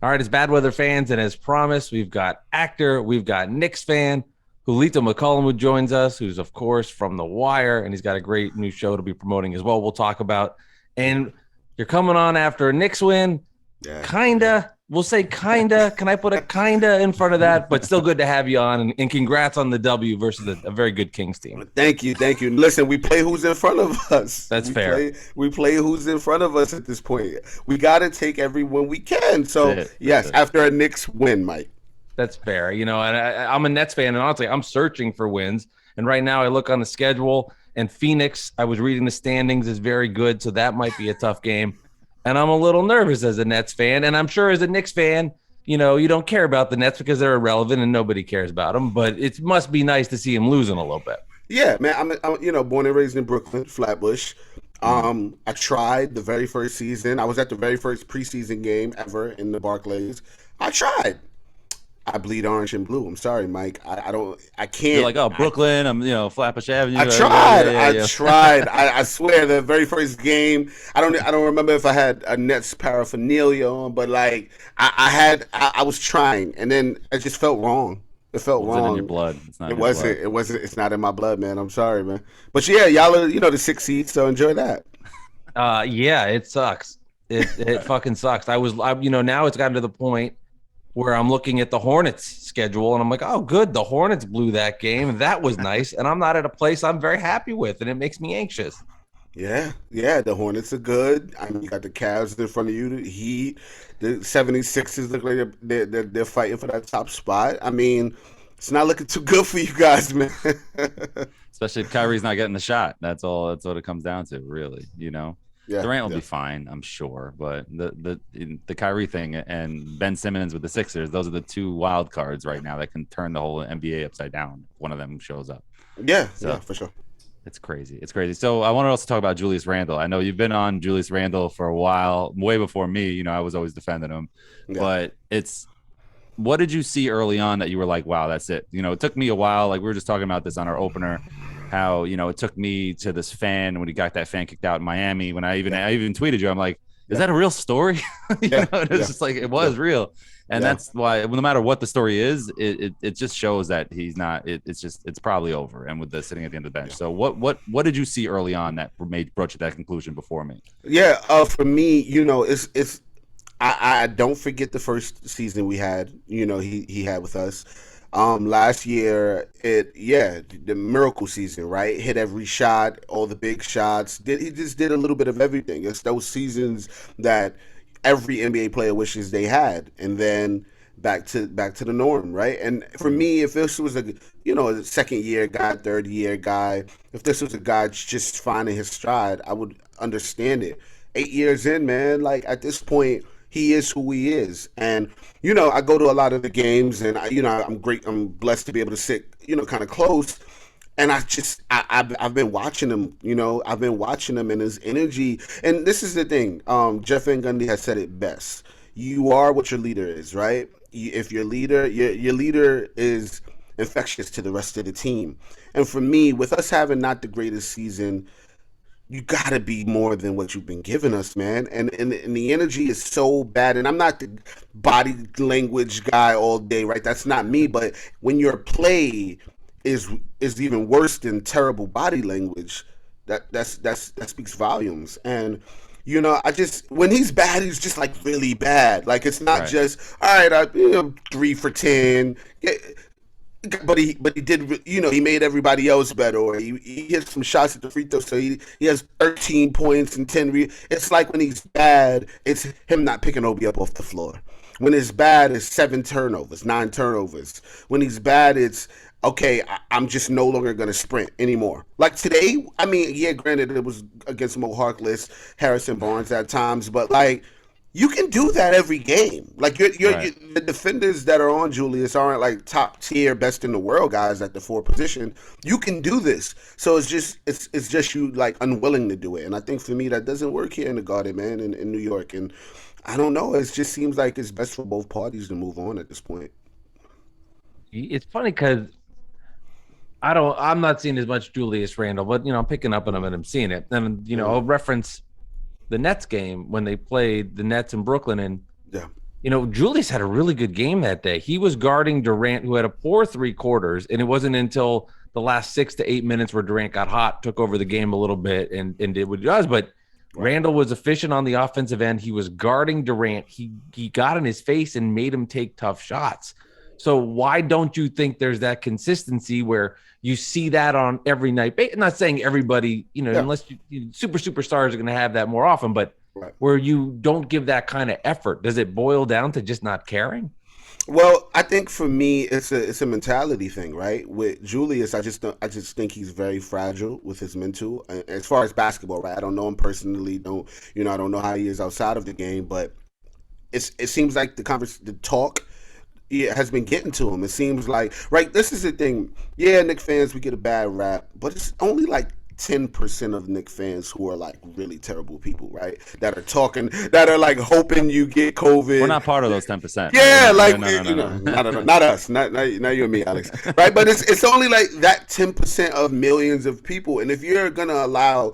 All right, as Bad Weather fans, and as promised, we've got actor, we've got Knicks fan, Julito McCullum, who joins us, who's, of course, from The Wire, and he's got a great new show to be promoting as well. We'll talk about. And you're coming on after a Knicks win. Yeah. Kinda. We'll say kinda. Can I put a kinda in front of that? But still good to have you on. And congrats on the W versus a very good Kings team. Thank you. Listen, we play who's in front of us. That's fair. We play who's in front of us at this point. We got to take everyone we can. So, yes, after a Knicks win, Mike. That's fair. And I'm a Nets fan, and honestly, I'm searching for wins. And right now I look on the schedule, and Phoenix, I was reading the standings, is very good, so that might be a tough game. And I'm a little nervous as a Nets fan, and I'm sure as a Knicks fan, you don't care about the Nets because they're irrelevant and nobody cares about them. But it must be nice to see them losing a little bit. Yeah, man. I'm born and raised in Brooklyn, Flatbush. I tried the very first season. I was at the very first preseason game ever in the Barclays. I tried. I bleed orange and blue. I'm sorry, Mike. I can't. You're like, oh, Brooklyn. I'm, Flatbush Avenue. I tried. Yeah. I tried. I swear, the very first game. I don't remember if I had a Nets paraphernalia on, but like I was trying, and then it just felt wrong. It felt wrong. It's in your blood. It's not. It wasn't. It wasn't. It's not in my blood, man. I'm sorry, man. But yeah, y'all are the 6th seed, so enjoy that. Yeah, it sucks. It fucking sucks. Now it's gotten to the point where I'm looking at the Hornets schedule and I'm like, oh, good. The Hornets blew that game. That was nice. And I'm not at a place I'm very happy with, and it makes me anxious. Yeah. The Hornets are good. I mean, you got the Cavs in front of you, the Heat, the 76ers look like they're fighting for that top spot. I mean, it's not looking too good for you guys, man. Especially if Kyrie's not getting the shot. That's what it comes down to, really. Yeah, Durant will be fine, I'm sure, but the Kyrie thing and Ben Simmons with the Sixers, those are the 2 wild cards right now that can turn the whole NBA upside down if one of them shows up. Yeah, for sure. It's crazy. So I want to also talk about Julius Randle. I know you've been on Julius Randle for a while, way before me. I was always defending him, but what did you see early on that you were like, wow, that's it? It took me a while. Like we were just talking about this on our opener. How it took me to this fan when he got that fan kicked out in Miami. When I even tweeted you, I'm like, is that a real story? It's just like it was real, and that's why no matter what the story is, it just shows that he's not. It's probably over. And with the sitting at the end of the bench, so what did you see early on that brought you to that conclusion before me? Yeah, for me, it's I don't forget the first season we had. He had with us. Last year, the miracle season, right? Hit every shot, all the big shots. He just did a little bit of everything. It's those seasons that every NBA player wishes they had, and then back to the norm, right? And for me, if this was a 2nd year guy, 3rd year guy, if this was a guy just finding his stride, I would understand it. 8 years in, man, like at this point, he is who he is. And, I go to a lot of the games and, I'm blessed to be able to sit, kind of close. And I've been watching him, I've been watching him and his energy. And this is the thing. Jeff Van Gundy has said it best. You are what your leader is, right? If your leader is infectious to the rest of the team. And for me, with us having not the greatest season, you gotta be more than what you've been giving us, man. And the energy is so bad. And I'm not the body language guy all day, right? That's not me. But when your play is even worse than terrible body language, that speaks volumes. And when he's bad, he's just like really bad. Like it's not just all right. 3 for 10. Yeah, but he did, he made everybody else better, or he hit some shots at the free throw, so he has 13 points and 10. It's like when he's bad, it's him not picking Obi up off the floor. When it's bad, it's 7 turnovers, 9 turnovers. When he's bad, it's okay, I'm just no longer going to sprint anymore. Like today, I mean, yeah, granted, it was against Mo Harkless, Harrison Barnes at times, but like, You can do that every game. Like Right. the defenders that are on Julius aren't like top tier, best in the world guys at the 4 position. You can do this. So it's just you like unwilling to do it. And I think for me that doesn't work here in the Garden, man, in New York. And I don't know. It just seems like it's best for both parties to move on at this point. It's funny because I'm not seeing as much Julius Randle, but I'm picking up on him and I'm seeing it. And I'll reference the Nets game when they played the Nets in Brooklyn, and Yeah. Julius had a really good game that day. He was guarding Durant, who had a poor 3 quarters, and it wasn't until the last 6 to 8 minutes where Durant got hot, took over the game a little bit, and did what he does. But Randle was efficient on the offensive end. He was guarding Durant. He got in his face and made him take tough shots. So why don't you think there's that consistency where you see that on every night? I'm not saying everybody, unless superstars are going to have that more often, but where you don't give that kind of effort. Does it boil down to just not caring? Well, I think for me, it's a mentality thing, right? With Julius, I just think he's very fragile with his mental. As far as basketball, right? I don't know him personally. I don't know how he is outside of the game, but it seems like the talk, yeah, has been getting to him. It seems like, right. This is the thing. Yeah, Knicks fans, we get a bad rap, but it's only like 10% of Knicks fans who are like really terrible people, right? That are talking, that are like hoping you get COVID. We're not part of those 10%. Yeah, like No. not us, not you and me, Alex, right? But it's only like that 10% of millions of people, and if you're gonna allow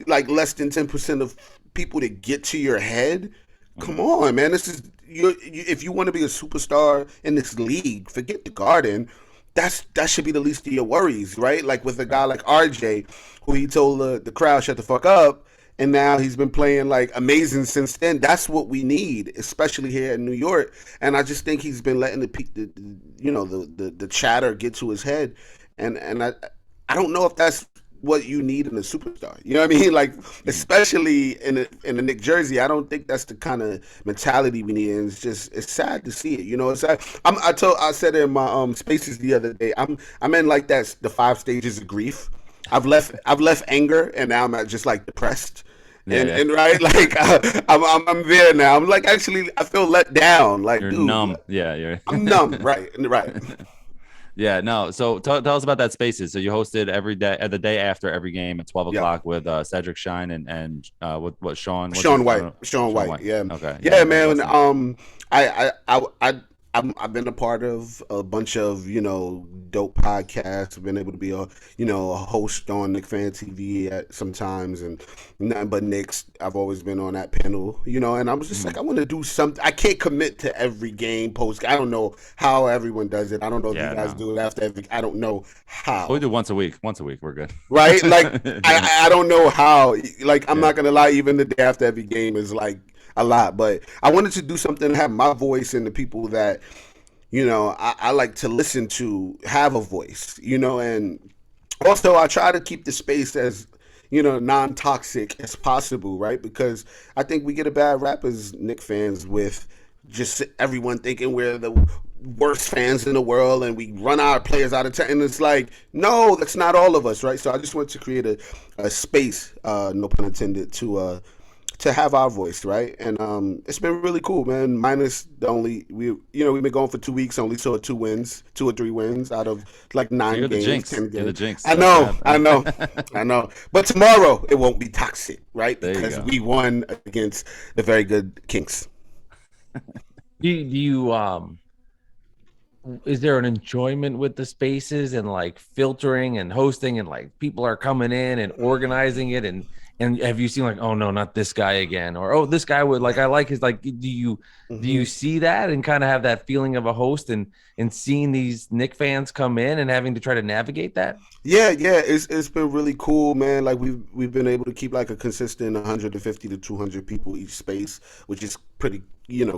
like less than 10% of people to get to your head, come on, man. This is if you want to be a superstar in this league, forget the Garden. That should be the least of your worries, right? Like with a guy like RJ, who he told the crowd shut the fuck up, and now he's been playing like amazing since then. That's what we need, especially here in New York. And I just think he's been letting the chatter get to his head, and I don't know if that's what you need in a superstar. You know what I mean? Like, especially in a Nick jersey, I don't think that's the kind of mentality we need. And it's sad to see it. It's sad. I said in my spaces the other day, I'm in like the 5 stages of grief. I've left anger, and now I'm at just like depressed. And right, like I'm there now. I'm like, actually, I feel let down. Like, you're dude, numb. Yeah, I'm numb. Right. Yeah, no. So tell us about that Spaces. So you hosted every day, the day after every game at 12 o'clock with Cedric Shine and what Sean? Sean White. Yeah. Okay. Yeah, man. I've been a part of a bunch of dope podcasts. I've been able to be a host on Knicks Fan TV at sometimes, and nothing but Knicks. I've always been on that panel, and I was just like, I want to do something. I can't commit to every game post. I don't know how everyone does it. I don't know if you guys do it after every. I don't know how. We do once a week. We're good. Right? Like I don't know how. Like I'm not gonna lie. Even the day after every game is like a lot, but I wanted to do something to have my voice and the people that I like to listen to have a voice, and also I try to keep the space as non-toxic as possible, right? Because I think we get a bad rap as Knicks fans with just everyone thinking we're the worst fans in the world and we run our players out of town, and it's like, no, that's not all of us, right? So I just wanted to create a space, no pun intended, to have our voice, right? And it's been really cool, man. Minus we've been going for 2 weeks, only saw 2 or 3 wins out of like 9 You're games, the jinx. 10 games. You're the jinx. I know. But tomorrow it won't be toxic, right? Because we won against the very good Kings. Do you is there an enjoyment with the spaces and like filtering and hosting and like people are coming in and organizing it, and have you seen like, oh no, not this guy again, or oh, this guy would like, I like his, like, do you see that and kind of have that feeling of a host and seeing these Knicks fans come in and having to try to navigate that? Yeah, it's been really cool, man. Like we've been able to keep like a consistent 150 to 200 people each space, which is pretty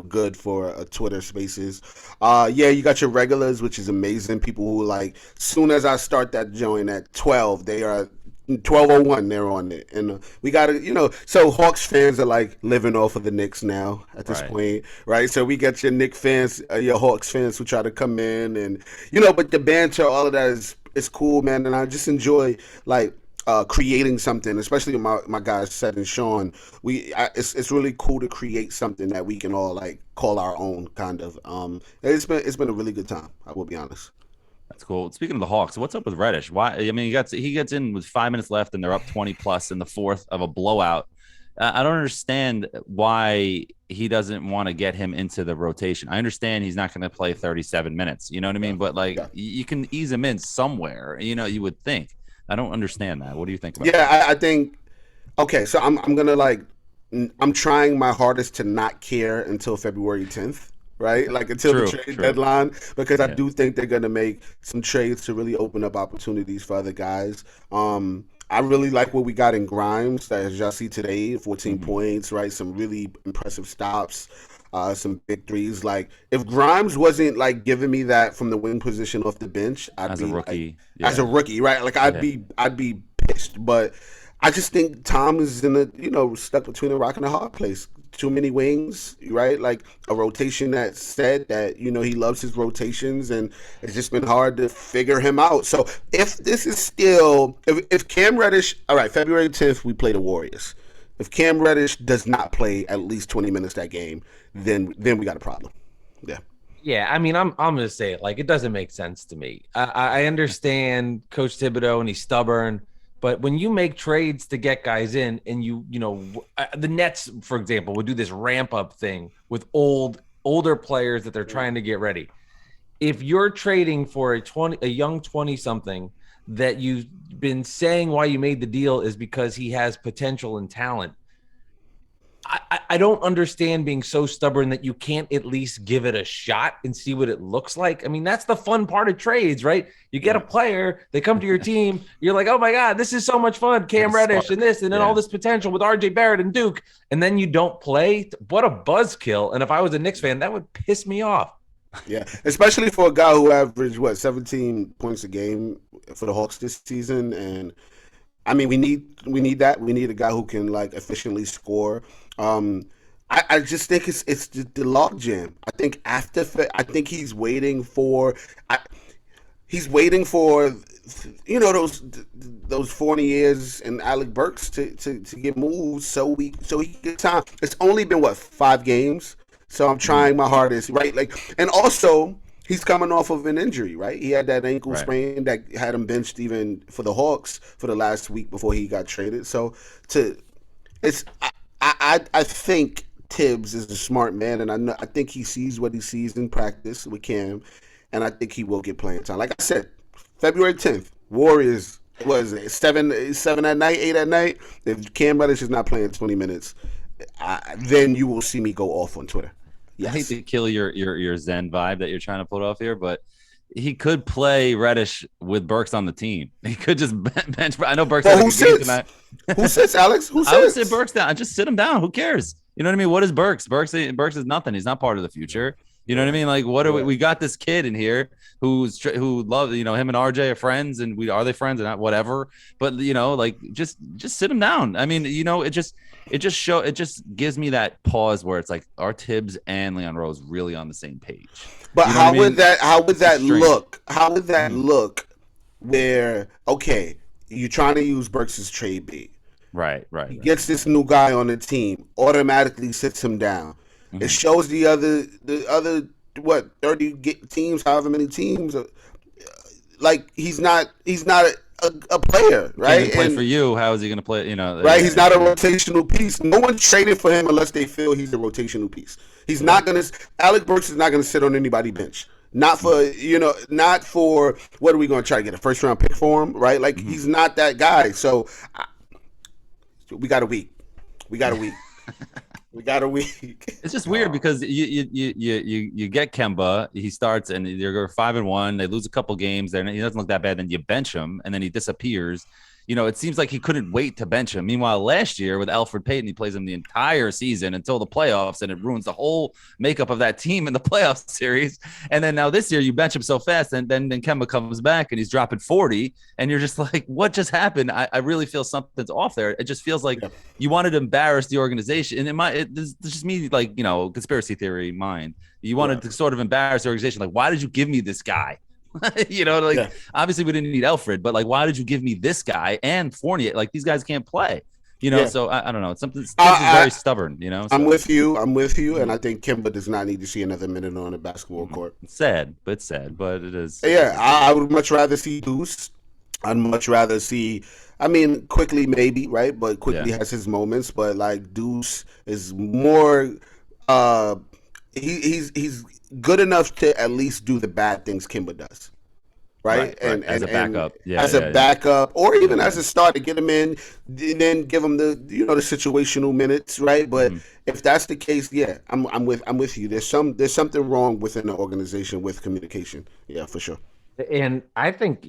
good for a Twitter Spaces. You got your regulars, which is amazing. People who like, soon as I start that joint at 12, they are 12:01, they're on it, and we got to, so Hawks fans are like living off of the Knicks now at this point, right? So we got your Knicks fans, your Hawks fans who try to come in, and but the banter, all of that is cool, man. And I just enjoy, like, creating something, especially my guys Seth and Sean. It's really cool to create something that we can all like call our own kind of. It's been a really good time. I will be honest. That's cool. Speaking of the Hawks, what's up with Reddish? Why? I mean, he gets in with 5 minutes left, and they're up 20 plus in the fourth of a blowout. I don't understand why he doesn't want to get him into the rotation. I understand he's not going to play 37 minutes. You know what I mean? But like, you can ease him in somewhere. You know, you would think. I don't understand that. What do you think about that? I think. Okay, so I'm gonna like. I'm trying my hardest to not care until February 10th. Right, like until the trade deadline, because I do think they're gonna make some trades to really open up opportunities for other guys. I really like what we got in Grimes, as y'all see today, 14 points, right? Some really impressive stops, some big threes. Like if Grimes wasn't like giving me that from the wing position off the bench, I'd be as a rookie, right? Like I'd be pissed, but I just think Tom is stuck between a rock and a hard place. Too many wings, right? Like a rotation that said that, he loves his rotations, and it's just been hard to figure him out. So if this is still, if Cam Reddish, all right, February 10th, we play the Warriors. If Cam Reddish does not play at least 20 minutes that game, then we got a problem. Yeah. Yeah, I mean, I'm going to say it. Like, it doesn't make sense to me. I understand Coach Thibodeau, and he's stubborn. But when you make trades to get guys in, and the Nets, for example, would do this ramp up thing with older players that they're trying to get ready. If you're trading for a young 20-something that you've been saying why you made the deal is because he has potential and talent, I don't understand being so stubborn that you can't at least give it a shot and see what it looks like. I mean, that's the fun part of trades, right? You get a player, they come to your team, you're like, oh my God, this is so much fun. Cam Reddish and this, and then all this potential with RJ Barrett and Duke, and then you don't play. What a buzzkill. And if I was a Knicks fan, that would piss me off. Yeah, especially for a guy who averaged 17 points a game for the Hawks this season. And I mean, we need that. We need a guy who can like efficiently score. I just think it's the logjam. I think he's waiting for those 40 years and Alec Burks to get moved so he can get time. It's only been 5 games, so I'm trying my hardest, right? Like, and also he's coming off of an injury, right? He had that ankle sprain that had him benched even for the Hawks for the last week before he got traded. So I think Thibs is a smart man, and I think he sees what he sees in practice with Cam, and I think he will get playing time. Like I said, February 10th, Warriors, what is it, 7 at night, 8 at night? If Cam Reddish is not playing 20 minutes, then you will see me go off on Twitter. Yes. I hate to kill your Zen vibe that you're trying to put off here, but he could play Reddish with Burks on the team. He could just bench. I know Burks. Well, who sits, Alex? Who sits? I would sit Burks down. Just sit him down. Who cares? You know what I mean? What is Burks? Burks is nothing. He's not part of the future. You know what I mean? Like, what are we got this kid in here who loves, him and RJ are friends, and are they friends or not? Whatever. But like just sit him down. I mean, it just gives me that pause where it's like, are Thibs and Leon Rose really on the same page? But how would that look? How would that look where, okay, you're trying to use Burks as trade bait. Right. He gets this new guy on the team, automatically sits him down. It shows the other 30 teams, however many teams, like he's not a player, right? He play for you. How is he going to play? Right? He's not a rotational piece. No one traded for him unless they feel he's a rotational piece. He's not going to. Alec Burks is not going to sit on anybody's bench. Not for what are we going to try to get a first round pick for him, right? Like he's not that guy. So we got a week. We got a week. It's just weird because you get Kemba, he starts and they're 5-1. They lose a couple games, then he doesn't look that bad. Then you bench him, and then he disappears. It seems like he couldn't wait to bench him. Meanwhile, last year with Alfred Payton, he plays him the entire season until the playoffs, and it ruins the whole makeup of that team in the playoff series. And then now this year, you bench him so fast, and then Kemba comes back and he's dropping 40, and you're just like, what just happened? I really feel something's off there. It just feels like you wanted to embarrass the organization, and it's just me, conspiracy theory mind. You wanted to sort of embarrass the organization. Like, why did you give me this guy? Obviously we didn't need Alfred, but like, why did you give me this guy and Fournier? Like, these guys can't play. So I don't know. It's something. Thibs is very stubborn. I'm with you. And I think Kimba does not need to see another minute on the basketball court. It's sad, but it is. Yeah, I would much rather see Deuce. I'd much rather see. I mean, Quickly maybe, right? But Quickly has his moments. But like Deuce is more. He's good enough to at least do the bad things Kimba does. Right? And as a backup, backup, or even as a starter, get him in, and then give him the the situational minutes, right? But if that's the case, I'm with you. There's something wrong within the organization with communication, for sure. And I think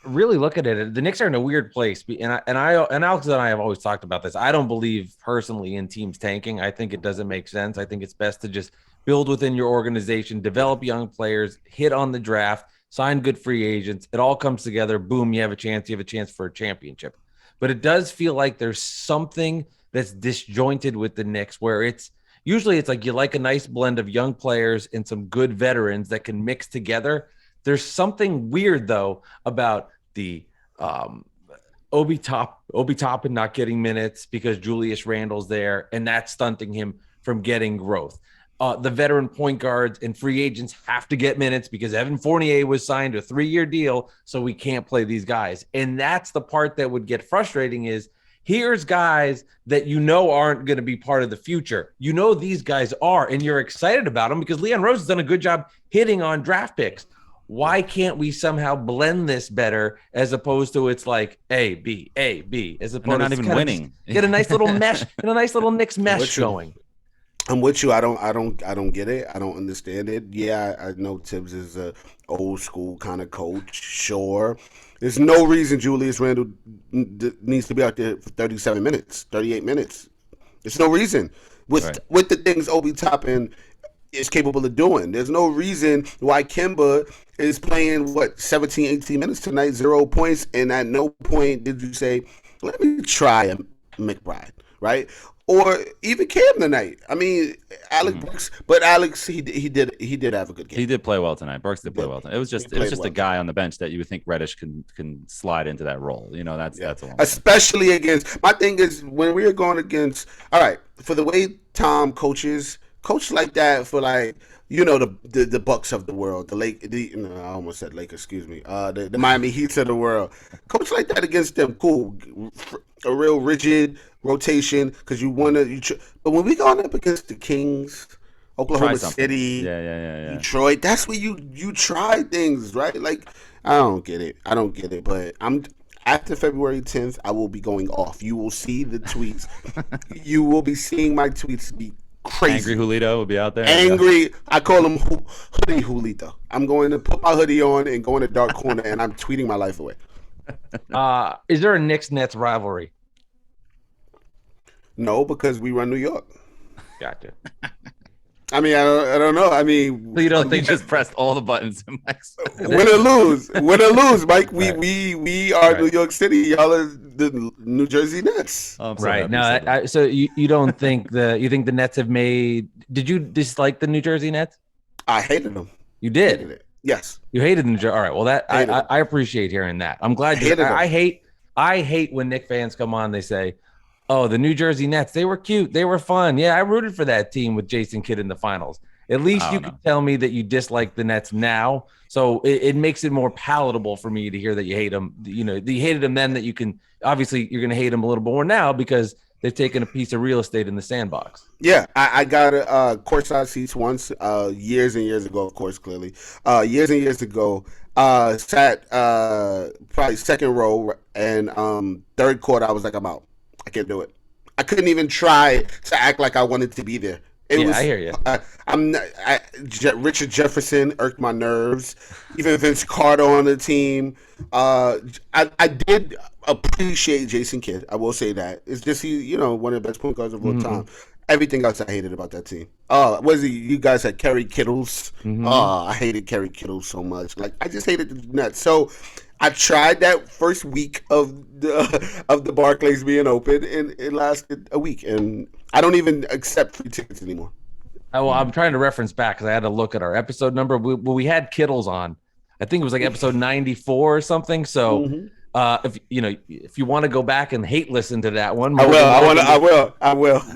really look at it. The Knicks are in a weird place, and Alex and I have always talked about this. I don't believe personally in teams tanking. I think it doesn't make sense. I think it's best to just build within your organization, develop young players, hit on the draft. Sign good free agents. It all comes together. Boom, you have a chance. You have a chance for a championship. But it does feel like there's something that's disjointed with the Knicks where it's like you like a nice blend of young players and some good veterans that can mix together. There's something weird, though, about the Obi Toppin not getting minutes because Julius Randle's there, and that's stunting him from getting growth. The veteran point guards and free agents have to get minutes because Evan Fournier was signed to a 3-year deal, so we can't play these guys. And that's the part that would get frustrating is here's guys that aren't going to be part of the future. These guys are, and you're excited about them because Leon Rose has done a good job hitting on draft picks. Why can't we somehow blend this better as opposed to it's like A, B, as opposed to not even winning. Get a nice little mesh and a nice little Knicks mesh going. I'm with you. I don't get it. I don't understand it. Yeah, I know Thibs is a old school kind of coach. Sure. There's no reason Julius Randle needs to be out there for 37 minutes, 38 minutes. There's no reason. With the things Obi Toppin is capable of doing. There's no reason why Kimba is playing 17, 18 minutes tonight, 0 points, and at no point did you say, let me try a McBride, right? Or even Cam tonight. I mean, Alex Burks, but Alex he did have a good game. He did play well tonight. Burks did play well tonight. It was just a guy on the bench that you would think Reddish can slide into that role. That's all. Especially against. My thing is when we are going against. All right, for the way Tom coach like that for like the Bucks of the world, I almost said Lakers. Excuse me. The Miami Heats of the world. Coach like that against them, cool. A real rigid rotation because you want to. But when we going up against the Kings, Oklahoma City, Detroit, that's where you try things, right? Like I don't get it. But after February 10th, I will be going off. You will see the tweets. You will be seeing my tweets be crazy. Angry Julito will be out there. Angry. I call him Hoodie Julito. I'm going to put my hoodie on and go in the dark corner, and I'm tweeting my life away. Is there a Knicks-Nets rivalry? No, because we run New York. Gotcha. I mean, I don't know. I mean, so you don't think just pressed all the buttons in Mike's win or lose, Mike. We are New York City. Y'all are the New Jersey Nets. Oh, right now, so you don't think you think the Nets have made? Did you dislike the New Jersey Nets? I hated them. You did. Yes. You hated the New Jersey. All right. Well, I appreciate hearing that. I'm glad you. I hate when Knicks fans come on. They say, "Oh, the New Jersey Nets. They were cute. They were fun. Yeah, I rooted for that team with Jason Kidd in the finals." At least you can tell me that you dislike the Nets now, so it makes it more palatable for me to hear that you hate them. You hated them then. That you can obviously you're going to hate them a little more now because they've taken a piece of real estate in the sandbox. Yeah, I got courtside seats once, years and years ago, of course, clearly. Years and years ago, sat probably second row, and third quarter, I was like, I'm out. I can't do it. I couldn't even try to act like I wanted to be there. I hear you. Richard Jefferson irked my nerves. Even Vince Carter on the team. I did appreciate Jason Kidd. I will say that. It's just one of the best point guards of all time. Everything else I hated about that team. You guys had Kerry Kittles. I hated Kerry Kittles so much. Like I just hated the Nets. So I tried that first week of the Barclays being open, and it lasted a week. And I don't even accept free tickets anymore. Well, I'm trying to reference back because I had to look at our episode number. We had Kittles on. I think it was like episode 94 or something. So if you want to go back and hate listen to that one, I will.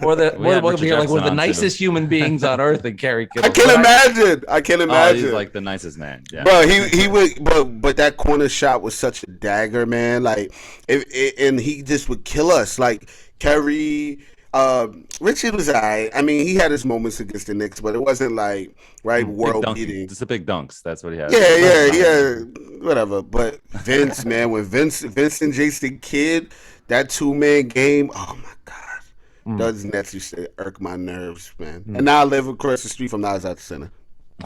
More than welcome to hear like one of the Jefferson on, nicest human beings on earth and Kerry Kittle. I can imagine. Oh, he's like the nicest man. Yeah. Bro, he would, but that corner shot was such a dagger, man. Like, and he just would kill us. Like Kerry, Richard was alright. I mean, he had his moments against the Knicks, but it wasn't like world beating. Just the big dunks. That's what he had. Yeah, whatever. But Vince, man, when Vince and Jason Kidd, that 2-man game, oh my god, those Nets used to irk my nerves, man. And now I live across the street from Nazareth Center.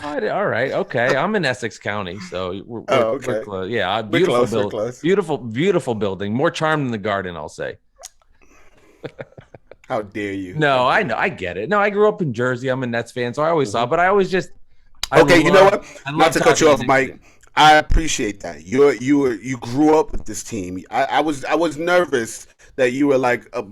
All right, okay. I'm in Essex County, so we're close. Yeah, beautiful building, more charm than the Garden, I'll say. How dare you? No, I know, I get it. No, I grew up in Jersey. I'm a Nets fan, so I always saw. But I always just you know what? Not to cut you off, Mike. I appreciate that. You grew up with this team. I was nervous that you were like a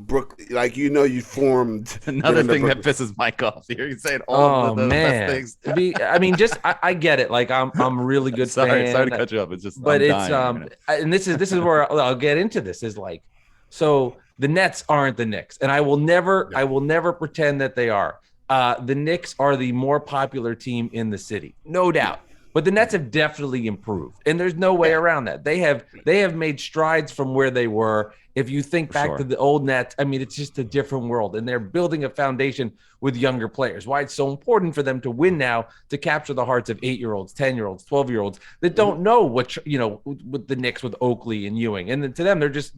you formed. Another thing that pisses Mike off here. He's saying all the best things. I mean, just I get it. Like I'm a really good fan. Sorry to cut you off. It's just, but and this is where I'll get into this. Is like, so the Nets aren't the Knicks, and I will never pretend that they are. The Knicks are the more popular team in the city, no doubt. But the Nets have definitely improved, and there's no way around that. They have made strides from where they were. If you think back to the old Nets, I mean, it's just a different world, and they're building a foundation with younger players. Why it's so important for them to win now, to capture the hearts of 8-year-olds, 10-year-olds, 12-year-olds that don't know with the Knicks with Oakley and Ewing. And then to them, they're just,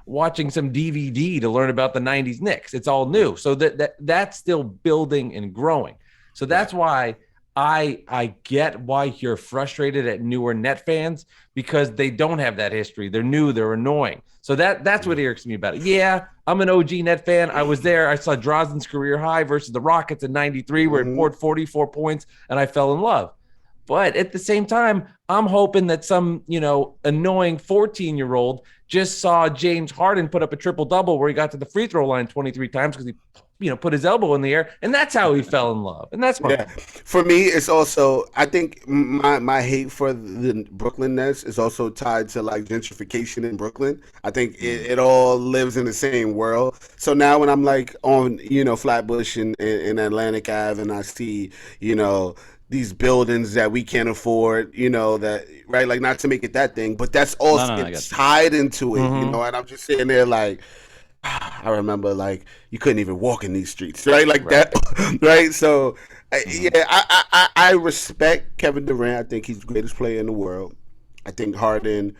watching some DVD to learn about the 90s Knicks. It's all new. So that's still building and growing. So that's why I get why you're frustrated at newer Net fans, because they don't have that history. They're new, they're annoying. So that's what irks me about it. Yeah, I'm an OG Net fan. I was there. I saw Drosden's career high versus the Rockets in 93 where he poured 44 points and I fell in love. But at the same time, I'm hoping that some, annoying 14-year-old just saw James Harden put up a triple-double where he got to the free throw line 23 times because he put his elbow in the air, and that's how he fell in love. And that's for me. It's also, I think my hate for the Brooklyn Nets is also tied to like gentrification in Brooklyn. I think it all lives in the same world. So now when I'm like on Flatbush in Atlantic Ave, and I see these buildings that we can't afford, that right, like, not to make it that thing, but that's also tied into it, and I'm just sitting there like, I remember like you couldn't even walk in these streets, right? Like that, right? So, I respect Kevin Durant. I think he's the greatest player in the world. I think Harden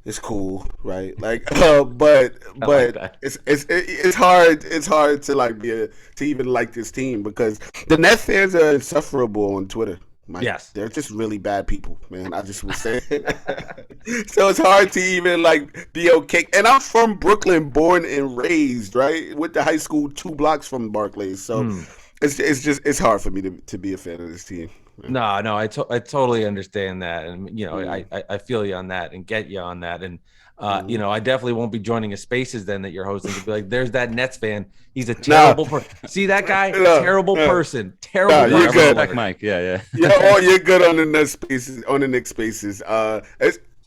is cool, right? Like, but like it's hard. It's hard to like to even like this team, because the Nets fans are insufferable on Twitter. Yes, they're just really bad people, man. I just was saying. So it's hard to even like be okay. And I'm from Brooklyn, born and raised, right? Went to high school 2 blocks from Barclays. So it's hard for me to be a fan of this team. No, I totally understand that, and I feel you on that and get you on that, and I definitely won't be joining a Spaces then that you're hosting to be like, there's that Nets fan. He's a terrible person. See that guy? Terrible person. Terrible. You're good, Mike. Yeah. You're good on the Nets Spaces, on the Knicks Spaces.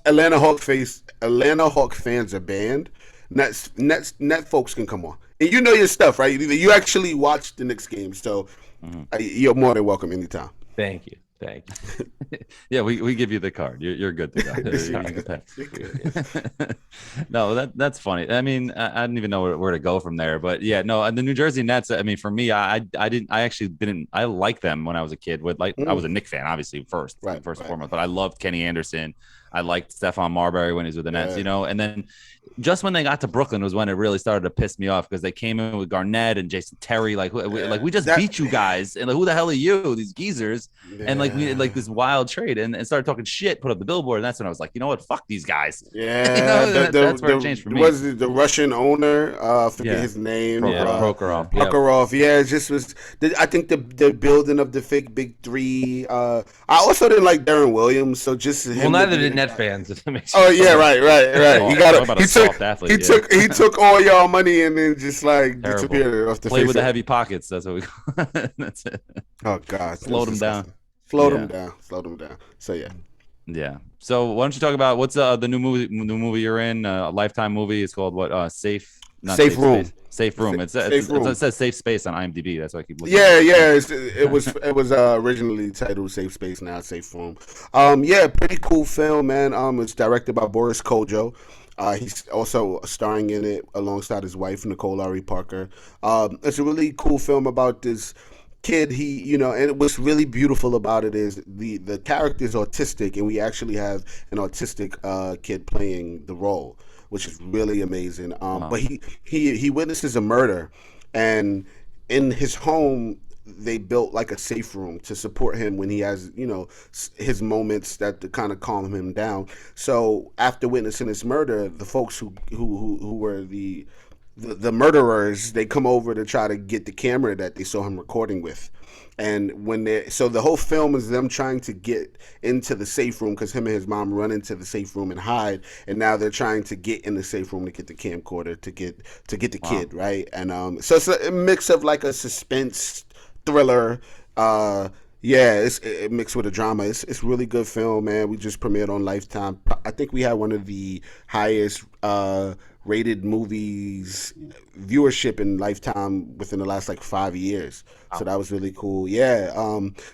Atlanta Hawk fans are banned. Net folks can come on, and you know your stuff, right? You actually watch the Knicks games, so you're more than welcome anytime. Thank you. Yeah, we give you the card. You're good to go. No, that's funny. I mean, I didn't even know where to go from there. But yeah, no, the New Jersey Nets. I mean, for me, I actually didn't. I liked them when I was a kid. I was a Knicks fan, obviously first and foremost. But I loved Kenny Anderson. I liked Stephon Marbury when he was with the Nets, and then just when they got to Brooklyn was when it really started to piss me off, because they came in with Garnett and Jason Terry, we just beat you guys, and like, who the hell are you, these geezers? And like we did this wild trade and started talking shit, put up the billboard, and that's when I was like, you know what, fuck these guys. Yeah, that's where it changed for me. Was it the Russian owner? Forget his name. Prokhorov. Yeah, it just was. I think the building of the fake big three. I also didn't like Darren Williams, so just him. Well, neither did Net fans. If that makes sense. Oh yeah, right. He took all y'all money and then just like disappeared off the Play face. with the heavy pockets. That's what we call it. That's it. Oh God. Slowed him down. Slowed him down. So yeah. Yeah. So why don't you talk about what's the new movie you're in? A Lifetime movie. It's called what? Safe Room. Space. Safe Room. Safe Room. It says Safe Space on IMDb. That's why I keep looking. Yeah. It was originally titled Safe Space. Now it's Safe Room. Yeah, pretty cool film, man. It's directed by Boris Kojo. He's also starring in it alongside his wife Nicole Ari Parker. It's a really cool film about this kid. And what's really beautiful about it is the character is autistic, and we actually have an autistic kid playing the role, which is really amazing. Wow. But he witnesses a murder, and in his home they built like a safe room to support him when he has his moments that to kind of calm him down. So after witnessing this murder, the folks who were the murderers, they come over to try to get the camera that they saw him recording with. And so the whole film is them trying to get into the safe room, because him and his mom run into the safe room and hide, and now they're trying to get in the safe room to get the camcorder to get the kid, right? And so it's a mix of like a suspense thriller. Yeah, it mixed with a drama. It's really good film, man. We just premiered on Lifetime. I think we had one of the highest rated movies viewership in Lifetime within the last like 5 years. So that was really cool. Yeah.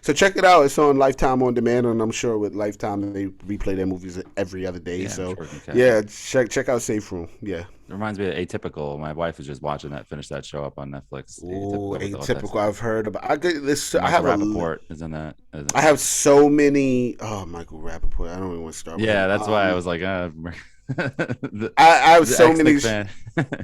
So check it out. It's on Lifetime on demand, and I'm sure with Lifetime they replay their movies every other day. Yeah, so sure yeah, check out Safe Room. Yeah. It reminds me of Atypical. My wife was just watching that, finished that show up on Netflix. Oh, with Atypical. I've heard about. I get this. I Michael have Rappaport is in that. I have so many. Oh, Michael Rappaport. I don't even want to start. Yeah, with that's why I was like, I have so many. Fan.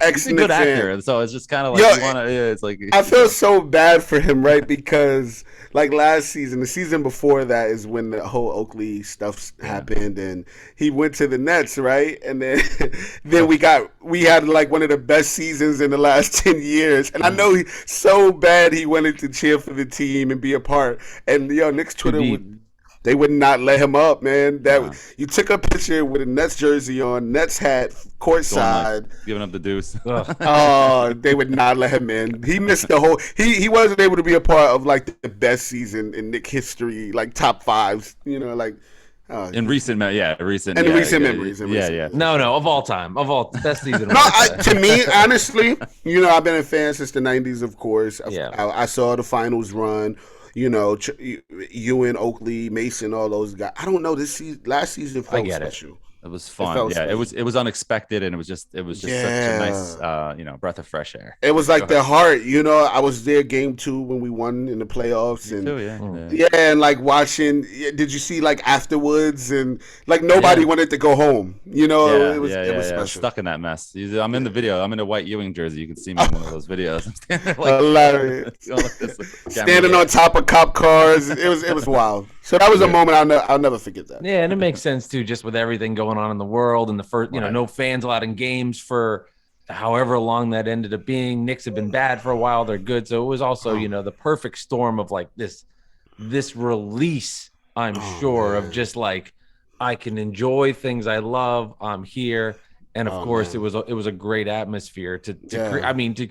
He's a good actor, so it's just kind of like it's like. I feel so bad for him, right? Because like last season, the season before that is when the whole Oakley stuff happened, and he went to the Nets, right? And then we had like one of the best seasons in the last 10 years, and I know he so bad he wanted to cheer for the team and be a part. And Knicks Twitter they would not let him up, man. You took a picture with a Nets jersey on, Nets hat, courtside, giving up the deuce. Oh, they would not let him in. He missed the whole. He wasn't able to be a part of like the best season in Knicks history, like top fives. In recent memories. Yeah. No, of all time, best season. No, to me, honestly, I've been a fan since the '90s. Of course, I saw the finals run. Ewan, Oakley, Mason, all those guys. I don't know. Last season felt special. It was fun. It was unexpected, and it was just such a nice breath of fresh air. It was like the heart. I was there game 2 when we won in the playoffs, and like watching. Did you see like afterwards, and like nobody wanted to go home. It was special. Stuck in that mess. I'm in the video. I'm in a white Ewing jersey. You can see me in one of those videos. I'm standing on top of cop cars. It was wild. So that was a moment I'll never forget that. Yeah, and it makes sense too, just with everything going on in the world, and the first, no fans allowed in games for however long that ended up being. Knicks have been bad for a while; they're good, so it was also the perfect storm of like this release. I'm sure of just like I can enjoy things I love. I'm here, and of course it was a great atmosphere to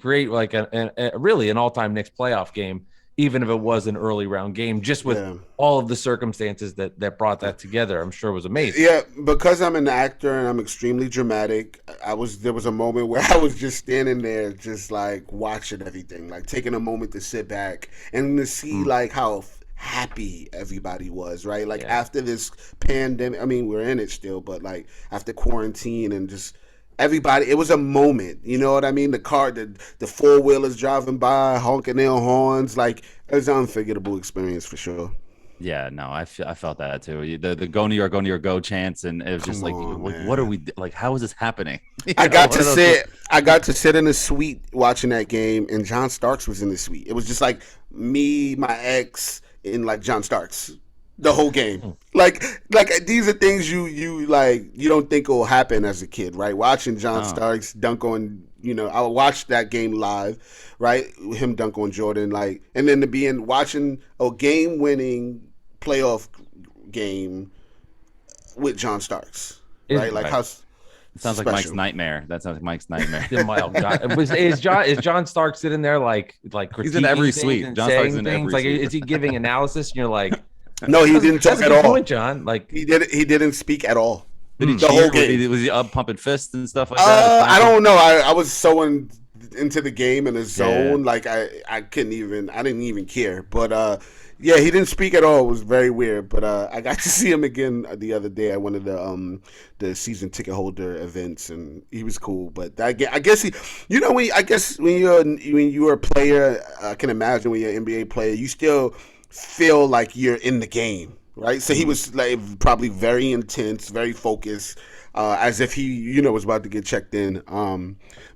create like a really an all-time Knicks playoff game. Even if it was an early round game, just with all of the circumstances that brought that together, I'm sure it was amazing. Yeah, because I'm an actor and I'm extremely dramatic, there was a moment where I was just standing there, just like watching everything, like taking a moment to sit back and to see like how happy everybody was, right? Like after this pandemic, I mean, we're in it still, but like after quarantine and just everybody, it was a moment, you know what I mean? The car, the four-wheelers driving by, honking their horns, like it was an unforgettable experience for sure. Yeah, no, I felt that too. The go New York, go chants, and it was just what are we like? How is this happening? I got to sit in a suite watching that game, and John Starks was in the suite. It was just like me, my ex, and like John Starks. The whole game, like these are things you don't think will happen as a kid, right? Watching John Starks dunk on, I watched that game live, right? Him dunk on Jordan, like, and then to be watching a game-winning playoff game with John Starks, right? Like how. It sounds like Mike's nightmare. That sounds like Mike's nightmare. Is John Stark sitting there like he's in every suite? John Stark's in every suite. Is he giving analysis? And you're like, No, he didn't talk That's a at good all. point, John. Like He didn't speak at all. Did he The cheer? whole game. Was he up pumping fists and stuff like that? I don't know. I was so into the game and the zone, Yeah. like I didn't even care. But yeah, he didn't speak at all. It was very weird. But I got to see him again the other day at one of the season ticket holder events, and he was cool. But I guess when you're a player, I can imagine when you're an NBA player, you still feel like you're in the game, right? So he was like probably very intense, very focused, as if he was about to get checked in.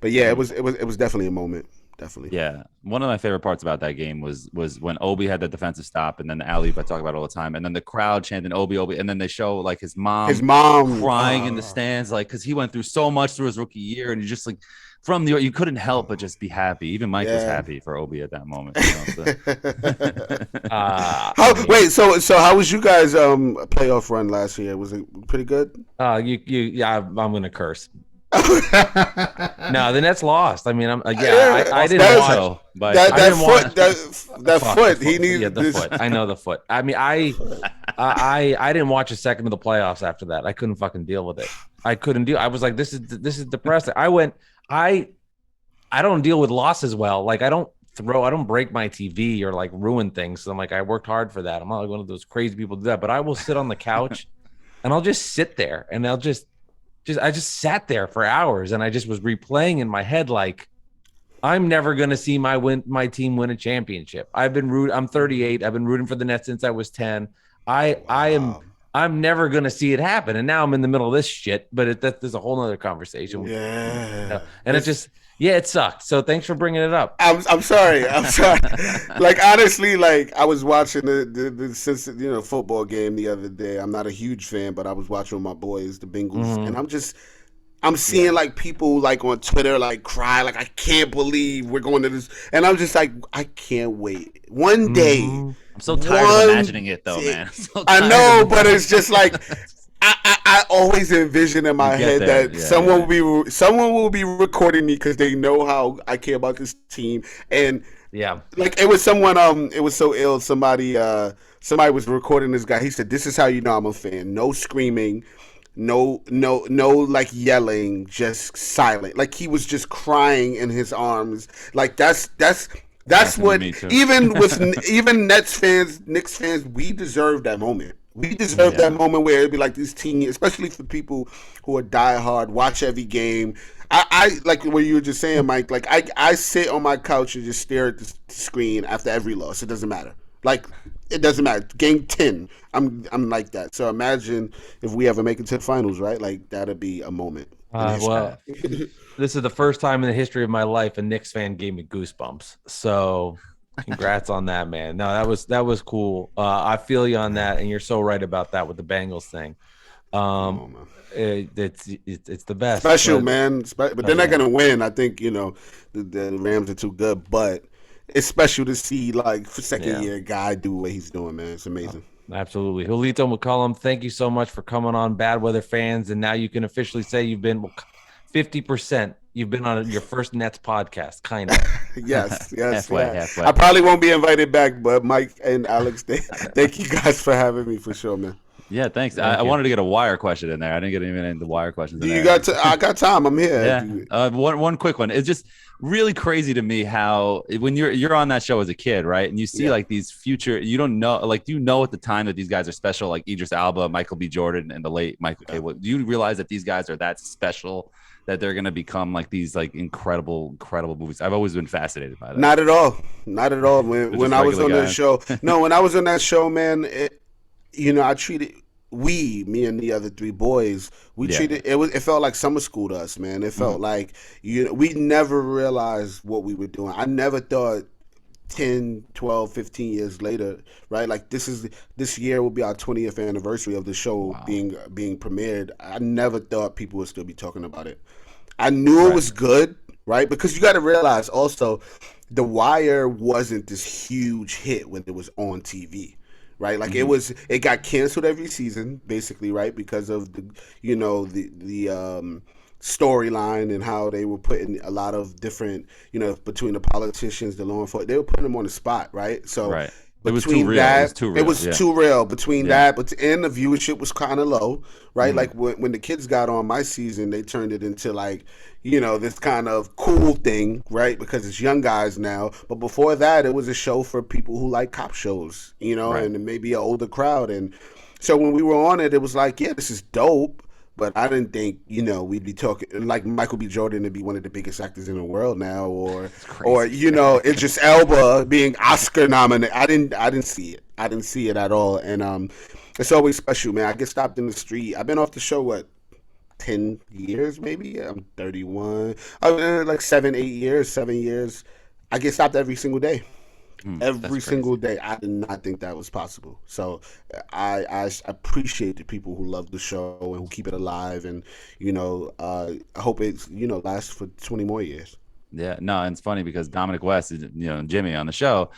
But yeah, it was definitely a moment. Definitely. Yeah, one of my favorite parts about that game was when Obi had the defensive stop, and then the alley I talk about all the time, and then the crowd chanting Obi, and then they show like his mom crying in the stands, like because he went through so much through his rookie year, and you just like from the you couldn't help but just be happy. Even Mike was happy for Obi at that moment. so. How was you guys playoff run last year? Was it pretty good? I'm gonna curse. No, the Nets lost. I mean, I didn't watch. That foot. He needed the foot. I know the foot. I mean, I didn't watch a second of the playoffs after that. I couldn't fucking deal with it. I couldn't deal. I was like, this is depressing. I don't deal with losses well. Like I don't break my TV or like ruin things. So I'm like, I worked hard for that. I'm not like one of those crazy people who do that. But I will sit on the couch and I'll just sit there and I just sat there for hours and I just was replaying in my head like I'm never gonna see my team win a championship. I'm 38. I've been rooting for the Nets since I was 10. I'm never gonna see it happen. And now I'm in the middle of this shit. But there's a whole nother conversation. Yeah, and it sucked. So thanks for bringing it up. I'm sorry. Like honestly, like I was watching the football game the other day. I'm not a huge fan, but I was watching with my boys, the Bengals, and I'm seeing like people like on Twitter like cry like I can't believe we're going to this, and I'm just like I can't wait one day. I'm so tired of imagining it though, man. I know, but it's just like. I always envision in my head that someone will be recording me because they know how I care about this team, and like it was someone it was so ill. Somebody was recording this guy. He said, "This is how you know I'm a fan. No screaming, no like yelling, just silent. Like he was just crying in his arms. Like that's what even Knicks fans, we deserve that moment." We deserve that moment where it'd be like this team, especially for people who are diehard, watch every game. I like what you were just saying, Mike. Like I sit on my couch and just stare at the screen after every loss. It doesn't matter. Like it doesn't matter. Game 10, I'm like that. So imagine if we ever make it to the finals, right? Like that'd be a moment. Well, this is the first time in the history of my life a Knicks fan gave me goosebumps. So. Congrats on that, man. No, that was cool. I feel you on that, and you're so right about that with the Bengals thing. It's the best. Special, man. But they're not gonna win. I think the Rams are too good, but it's special to see like second year guy do what he's doing, man. It's amazing. Absolutely. Julito McCullum, thank you so much for coming on Bad Weather Fans, and now you can officially say you've been 50%. You've been on your first Nets podcast, kind of. Yes. Halfway. I probably won't be invited back, but Mike and Alex, thank you guys for having me for sure, man. Yeah, thanks. I wanted to get a wire question in there. I didn't get even into wire questions. I got time. I'm here. Yeah. One quick one. It's just really crazy to me how when you're on that show as a kid, right, and you see like these future, you don't know, like, do you know at the time that these guys are special, like Idris Elba, Michael B. Jordan, and the late Michael K. Do you realize that these guys are that special? That they're going to become like these like incredible movies. I've always been fascinated by that. Not at all. When I was on that show, when I was on that show, man, I treated me and the other three boys, treated it felt like summer school to us, man. It felt like we never realized what we were doing. I never thought 10, 12, 15 years later, right? Like this year will be our 20th anniversary of the show being premiered. I never thought people would still be talking about it. I knew it was good, right? Because you got to realize also, The Wire wasn't this huge hit when it was on TV, right? Like it got canceled every season, basically, right? Because of the storyline and how they were putting a lot of different, between the politicians, the law enforcement, they were putting them on the spot, right? So It was too Between real. that, It was too real. Between Yeah. that, but and the viewership was kind of low, right? Like when the kids got on my season, they turned it into like, this kind of cool thing, right? Because it's young guys now. But before that, it was a show for people who like cop shows, Right. and maybe an older crowd. And so when we were on it, it was like, yeah, this is dope. But I didn't think, we'd be talking like Michael B. Jordan to be one of the biggest actors in the world now, or Idris Elba being Oscar nominated. I didn't see it. I didn't see it at all. And it's always special, man. I get stopped in the street. I've been off the show 10 years maybe. I'm 31. Like 7 years. I get stopped every single day. Every single day. I did not think that was possible. So I appreciate the people who love the show and who keep it alive. And I hope it's lasts for 20 more years. Yeah, no, and it's funny because Dominic West is, Jimmy on the show.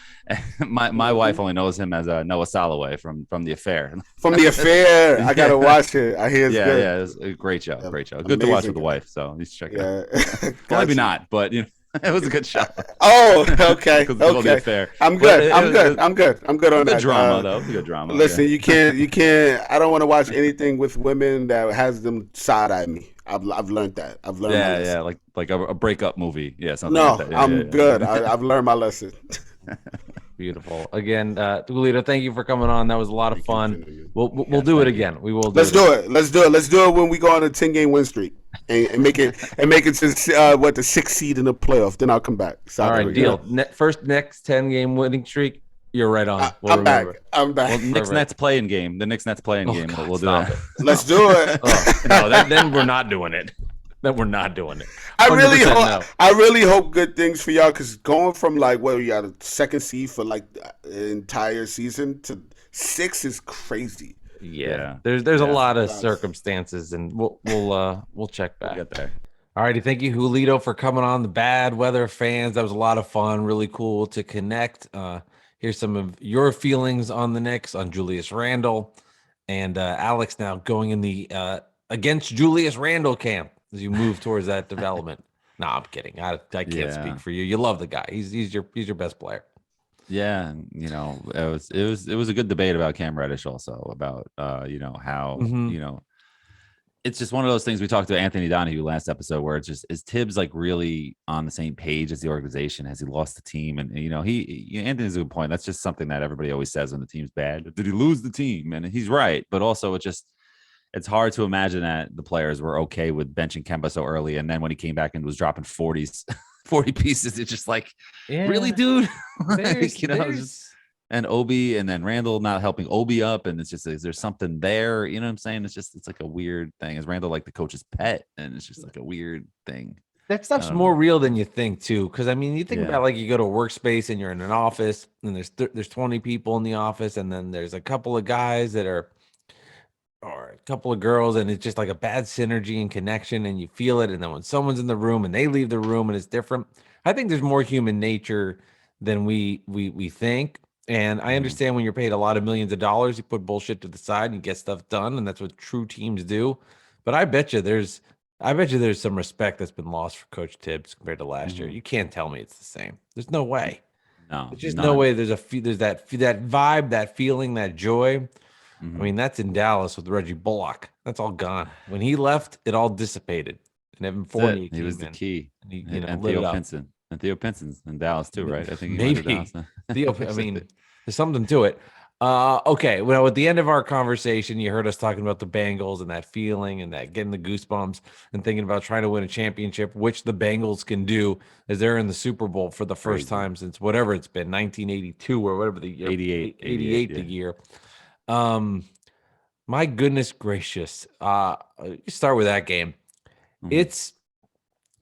My wife only knows him as Noah Soloway from The Affair. From The Affair, I gotta watch it. I hear it's yeah, good. yeah, it's a great show, great show. Good to watch with the wife, so you should check it out. Well, Gotcha. maybe not, but it was a good show. Oh, okay, Because it's called The okay. Affair. I'm But good. I'm good on Good that. drama though. Good drama. Listen, yeah. you can't. I don't want to watch anything with women that has them side eye me. I've learned that. I've learned. my lesson. Yeah, like a breakup movie. Yeah, something No, like that. Yeah, I'm yeah. good. I've learned my lesson. Beautiful. Again, Julito, thank you for coming on. That was a lot of fun. We'll do it again. We will. Let's do it. Let's do it when we go on a 10-game win streak and make it to the 6th seed in the playoff. Then I'll come back. All right, deal. First next 10-game winning streak. You're right on. I'm back. I'm back. Well, Knicks Nets playing game. The Knicks Nets playing game. God, We'll do stop that. it. Let's do it. No, then we're not doing it. Then we're not doing it. I really 100% hope. no. I really hope good things for y'all because going from we got a 2nd seed for like the entire season to 6 is crazy. Yeah. There's a lot of circumstances, and we'll check back. We'll get there. All righty, thank you, Julito, for coming on. The Bad Weather fans. That was a lot of fun. Really cool to connect. Here's some of your feelings on the Knicks, on Julius Randle, and Alex now going in the against Julius Randle camp as you move towards that development. No, I'm kidding. I can't speak for you. You love the guy. He's your best player. Yeah, and, it was a good debate about Cam Reddish also about how it's just one of those things. We talked to Anthony Donahue last episode where it's just, is Thibs like really on the same page as the organization? Has he lost the team? And Anthony's a good point. That's just something that everybody always says when the team's bad. Did he lose the team? And he's right, but also it's hard to imagine that the players were okay with benching Kemba so early, and then when he came back and was dropping 40 pieces, it's just like, really, dude? And Obi, and then Randle not helping Obi up, and it's just, is there something there? You know what I'm saying? It's like a weird thing. Is Randle like the coach's pet? And it's just like a weird thing. That stuff's more real than you think too, because I mean, you think about like you go to a workspace and you're in an office, and there's 20 people in the office, and then there's a couple of guys or a couple of girls, and it's just like a bad synergy and connection, and you feel it. And then when someone's in the room and they leave the room and it's different, I think there's more human nature than we think. And I understand when you're paid a lot of millions of dollars, you put bullshit to the side and you get stuff done, and that's what true teams do. But I bet you there's some respect that's been lost for Coach Thibs compared to last year. You can't tell me it's the same. There's no way. No, there's just no way. There's that vibe, that feeling, that joy. I mean, that's in Dallas with Reggie Bullock. That's all gone. When he left, it all dissipated. And Evan Fournier, he was the key. And he, and Theo Pinson. And Theo Pinson's in Dallas too, right? I think maybe. Theo, I mean, there's something to it. Okay. Well, at the end of our conversation, you heard us talking about the Bengals and that feeling and that getting the goosebumps and thinking about trying to win a championship, which the Bengals can do as they're in the Super Bowl for the first time since whatever it's been, 1982 or whatever the year, 88 the year. My goodness gracious. Start with that game. It's,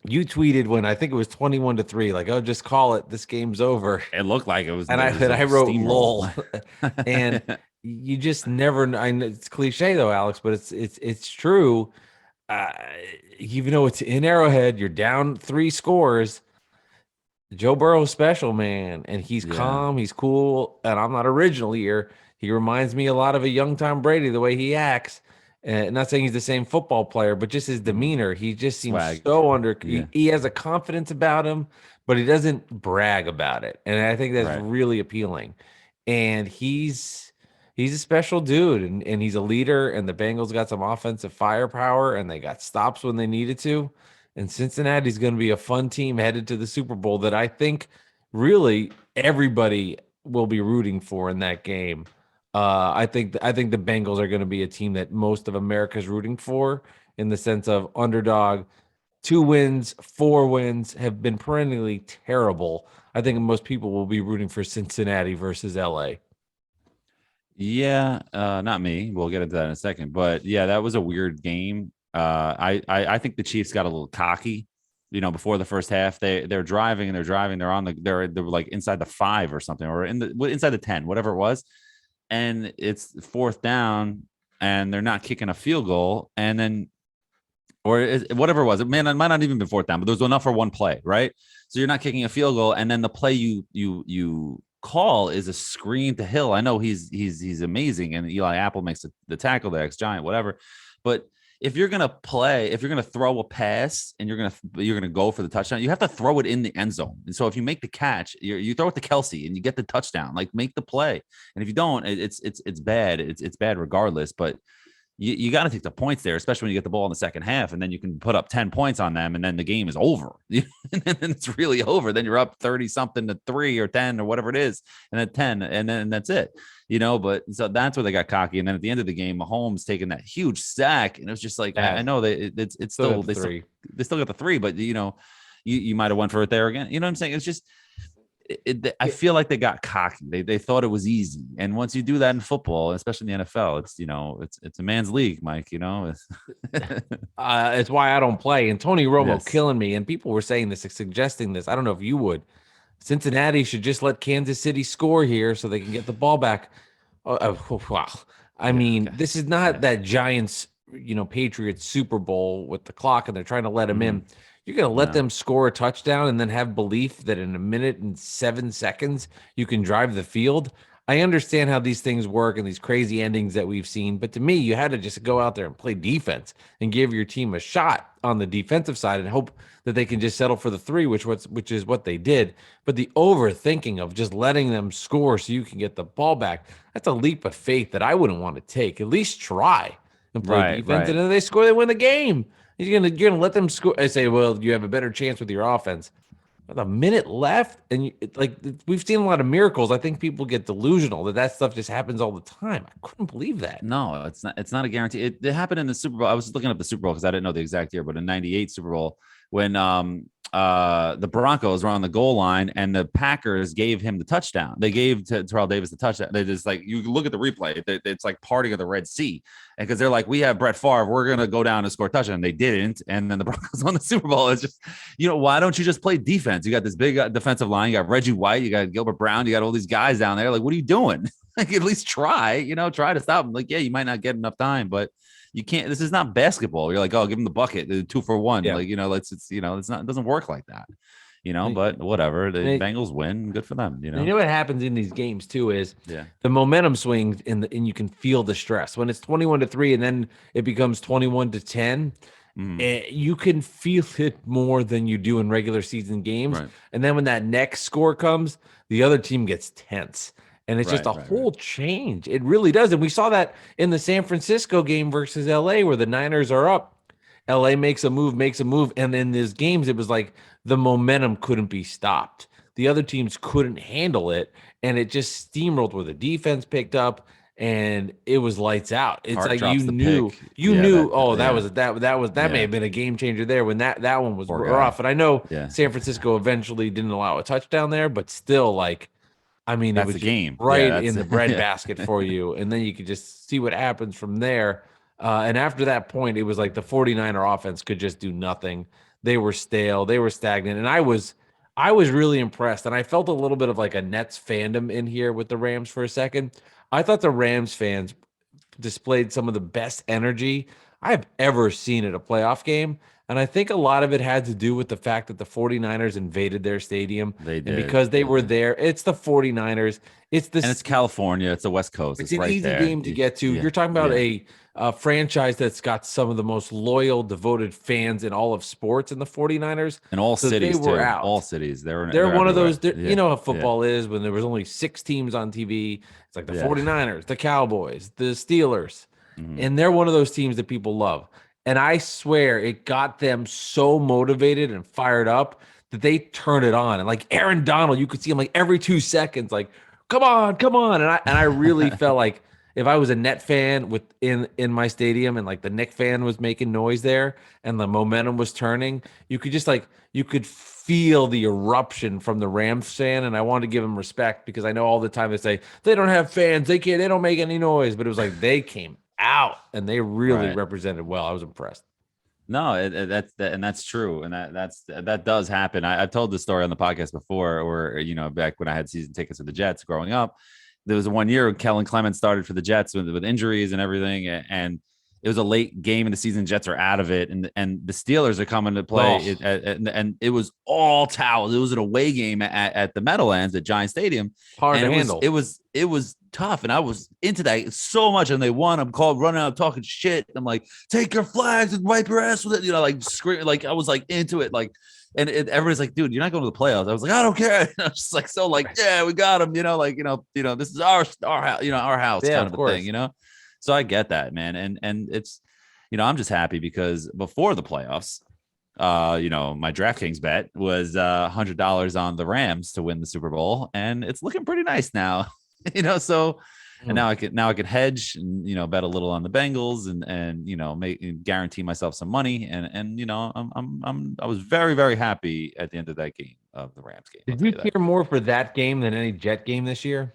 you tweeted when I think it was 21-3, like, oh, just call it. This game's over. It looked like it was. And I wrote lol. And you just never. I know it's cliche though, Alex, but it's true. Even though it's in Arrowhead, you're down 3 scores. Joe Burrow's special, man, and he's calm, he's cool, and I'm not original here. He reminds me a lot of a young Tom Brady, the way he acts. Not saying he's the same football player, but just his demeanor. He just seems so under. He has a confidence about him, but he doesn't brag about it, and I think that's really appealing. and he's a special dude, and he's a leader. And the Bengals got some offensive firepower, and they got stops when they needed to. And Cincinnati's going to be a fun team headed to the Super Bowl that I think really everybody will be rooting for in that game. I think the Bengals are going to be a team that most of America's rooting for in the sense of underdog. 2 wins, 4 wins have been perennially terrible. I think most people will be rooting for Cincinnati versus LA. Yeah, not me. We'll get into that in a second. But yeah, that was a weird game. I think the Chiefs got a little cocky, before the first half. They're driving and they're driving. They're like inside the 5 or something, or inside the 10, whatever it was. And it's 4th down, and they're not kicking a field goal, and then whatever it was. It might not even been 4th down, but there was enough for one play, right? So you're not kicking a field goal, and then the play you call is a screen to Hill. I know he's amazing, and Eli Apple makes the tackle, the ex-Giant, whatever. But if you're gonna throw a pass and you're gonna go for the touchdown, you have to throw it in the end zone. And so if you make the catch, you throw it to Kelsey and you get the touchdown. Like, make the play. And if you don't, it's bad. It's bad regardless. But you got to take the points there, especially when you get the ball in the second half, and then you can put up 10 points on them, and then the game is over. And then it's really over. Then you're up 30 something to 3 or 10 or whatever it is, and then 10, and then that's it. But so that's where they got cocky. And then at the end of the game, Mahomes taking that huge sack, and it was just like, I know that it's still they still got the 3, but you might have went for it there again. You know what I'm saying? It's just. I feel like they got cocky. They thought it was easy, and once you do that in football, especially in the NFL, it's a man's league, Mike. It's why I don't play. And Tony Romo Yes. killing me. And people were saying this, suggesting this. I don't know if you would. Cincinnati should just let Kansas City score here so they can get the ball back. Wow. I mean, this is not that Giants, Patriots Super Bowl with the clock, and they're trying to let them in. You're going to let them score a touchdown and then have belief that in 1 minute and 7 seconds you can drive the field. I understand how these things work and these crazy endings that we've seen, but to me, you had to just go out there and play defense and give your team a shot on the defensive side and hope that they can just settle for the 3, which is what they did. But the overthinking of just letting them score so you can get the ball back, that's a leap of faith that I wouldn't want to take. At least try and play defense, and then they score, they win the game. You're gonna let them score. I say, well, you have a better chance with your offense. With a minute left, and we've seen a lot of miracles. I think people get delusional that stuff just happens all the time. I couldn't believe that. No, it's not. It's not a guarantee. It happened in the Super Bowl. I was looking up the Super Bowl because I didn't know the exact year, but in '98 Super Bowl, when the Broncos were on the goal line and the Packers gave him the touchdown. They gave to Terrell Davis the touchdown. They just you look at the replay, it's like parting of the Red Sea. And because they're like, we have Brett Favre, we're going to go down and score a touchdown. And they didn't. And then the Broncos won the Super Bowl. It's just, why don't you just play defense? You got this big defensive line. You got Reggie White. You got Gilbert Brown. You got all these guys down there. Like, what are you doing? Like, at least try to stop them. Like, yeah, you might not get enough time, but you can't. This is not basketball. You're like, oh, give them the bucket, 2 for 1. Yeah. It's not. It doesn't work like that. But whatever. The Bengals win. Good for them. You know what happens in these games too is the momentum swings and you can feel the stress when it's 21-3 and then it becomes 21-10. You can feel it more than you do in regular season games. Right. And then when that next score comes, the other team gets tense. And it's just a whole change. It really does. And we saw that in the San Francisco game versus LA where the Niners are up. LA makes a move. And in these games, it was like the momentum couldn't be stopped. The other teams couldn't handle it. And it just steamrolled where the defense picked up and it was lights out. It's Hart like you knew. That may have been a game changer there when that one was rough. And I know San Francisco eventually didn't allow a touchdown there, but still it was a game in the breadbasket for you. And then you could just see what happens from there. And after that point, it was like the 49er offense could just do nothing. They were stale. They were stagnant. And I was really impressed. And I felt a little bit of like a Nets fandom in here with the Rams for a second. I thought the Rams fans displayed some of the best energy I've ever seen at a playoff game. And I think a lot of it had to do with the fact that the 49ers invaded their stadium. They did. And because they were there, it's the 49ers. And it's California. It's the West Coast. It's It's an right easy there. game to get to. Yeah, You're talking about yeah. a franchise that's got some of the most loyal, devoted fans in all of sports in the 49ers. In all So cities, they were too. out. All cities. They're one of everywhere. those, you know how football is when there was only 6 teams on TV. It's like the 49ers, the Cowboys, the Steelers. And they're one of those teams that people love. And I swear it got them so motivated and fired up that they turned it on. And like Aaron Donald, you could see him like every 2 seconds, like, come on, come on. And I really felt like if I was a Net fan in my stadium and like the Knicks fan was making noise there and the momentum was turning, you could feel the eruption from the Rams fan. And I wanted to give them respect because I know all the time they say they don't have fans, they don't make any noise, but it was like they came out and they really represented well. I was impressed. No, that's true, and that does happen. I've told this story on the podcast before, or back when I had season tickets with the Jets growing up. There was one year Kellen Clemens started for the Jets with injuries and everything, and it was a late game in the season. Jets are out of it, and the Steelers are coming to play, and it was all towels. It was an away game at the Meadowlands at Giant Stadium. Hard to handle. It was tough, and I was into that so much. And they won. I'm running out talking shit. I'm like, take your flags and wipe your ass with it. Like screaming. Like I was like into it. Like, and everybody's like, dude, you're not going to the playoffs. I was like, I don't care. And I was just like, so like, yeah, we got him. This is our house. Our house kind of a thing. So I get that, man. And it's, I'm just happy because before the playoffs, my DraftKings bet was $100 on the Rams to win the Super Bowl, and it's looking pretty nice now. So and now I could hedge and bet a little on the Bengals and guarantee myself some money and I was very, very happy at the end of that game, of the Rams game. Did you care more for that game than any Jet game this year?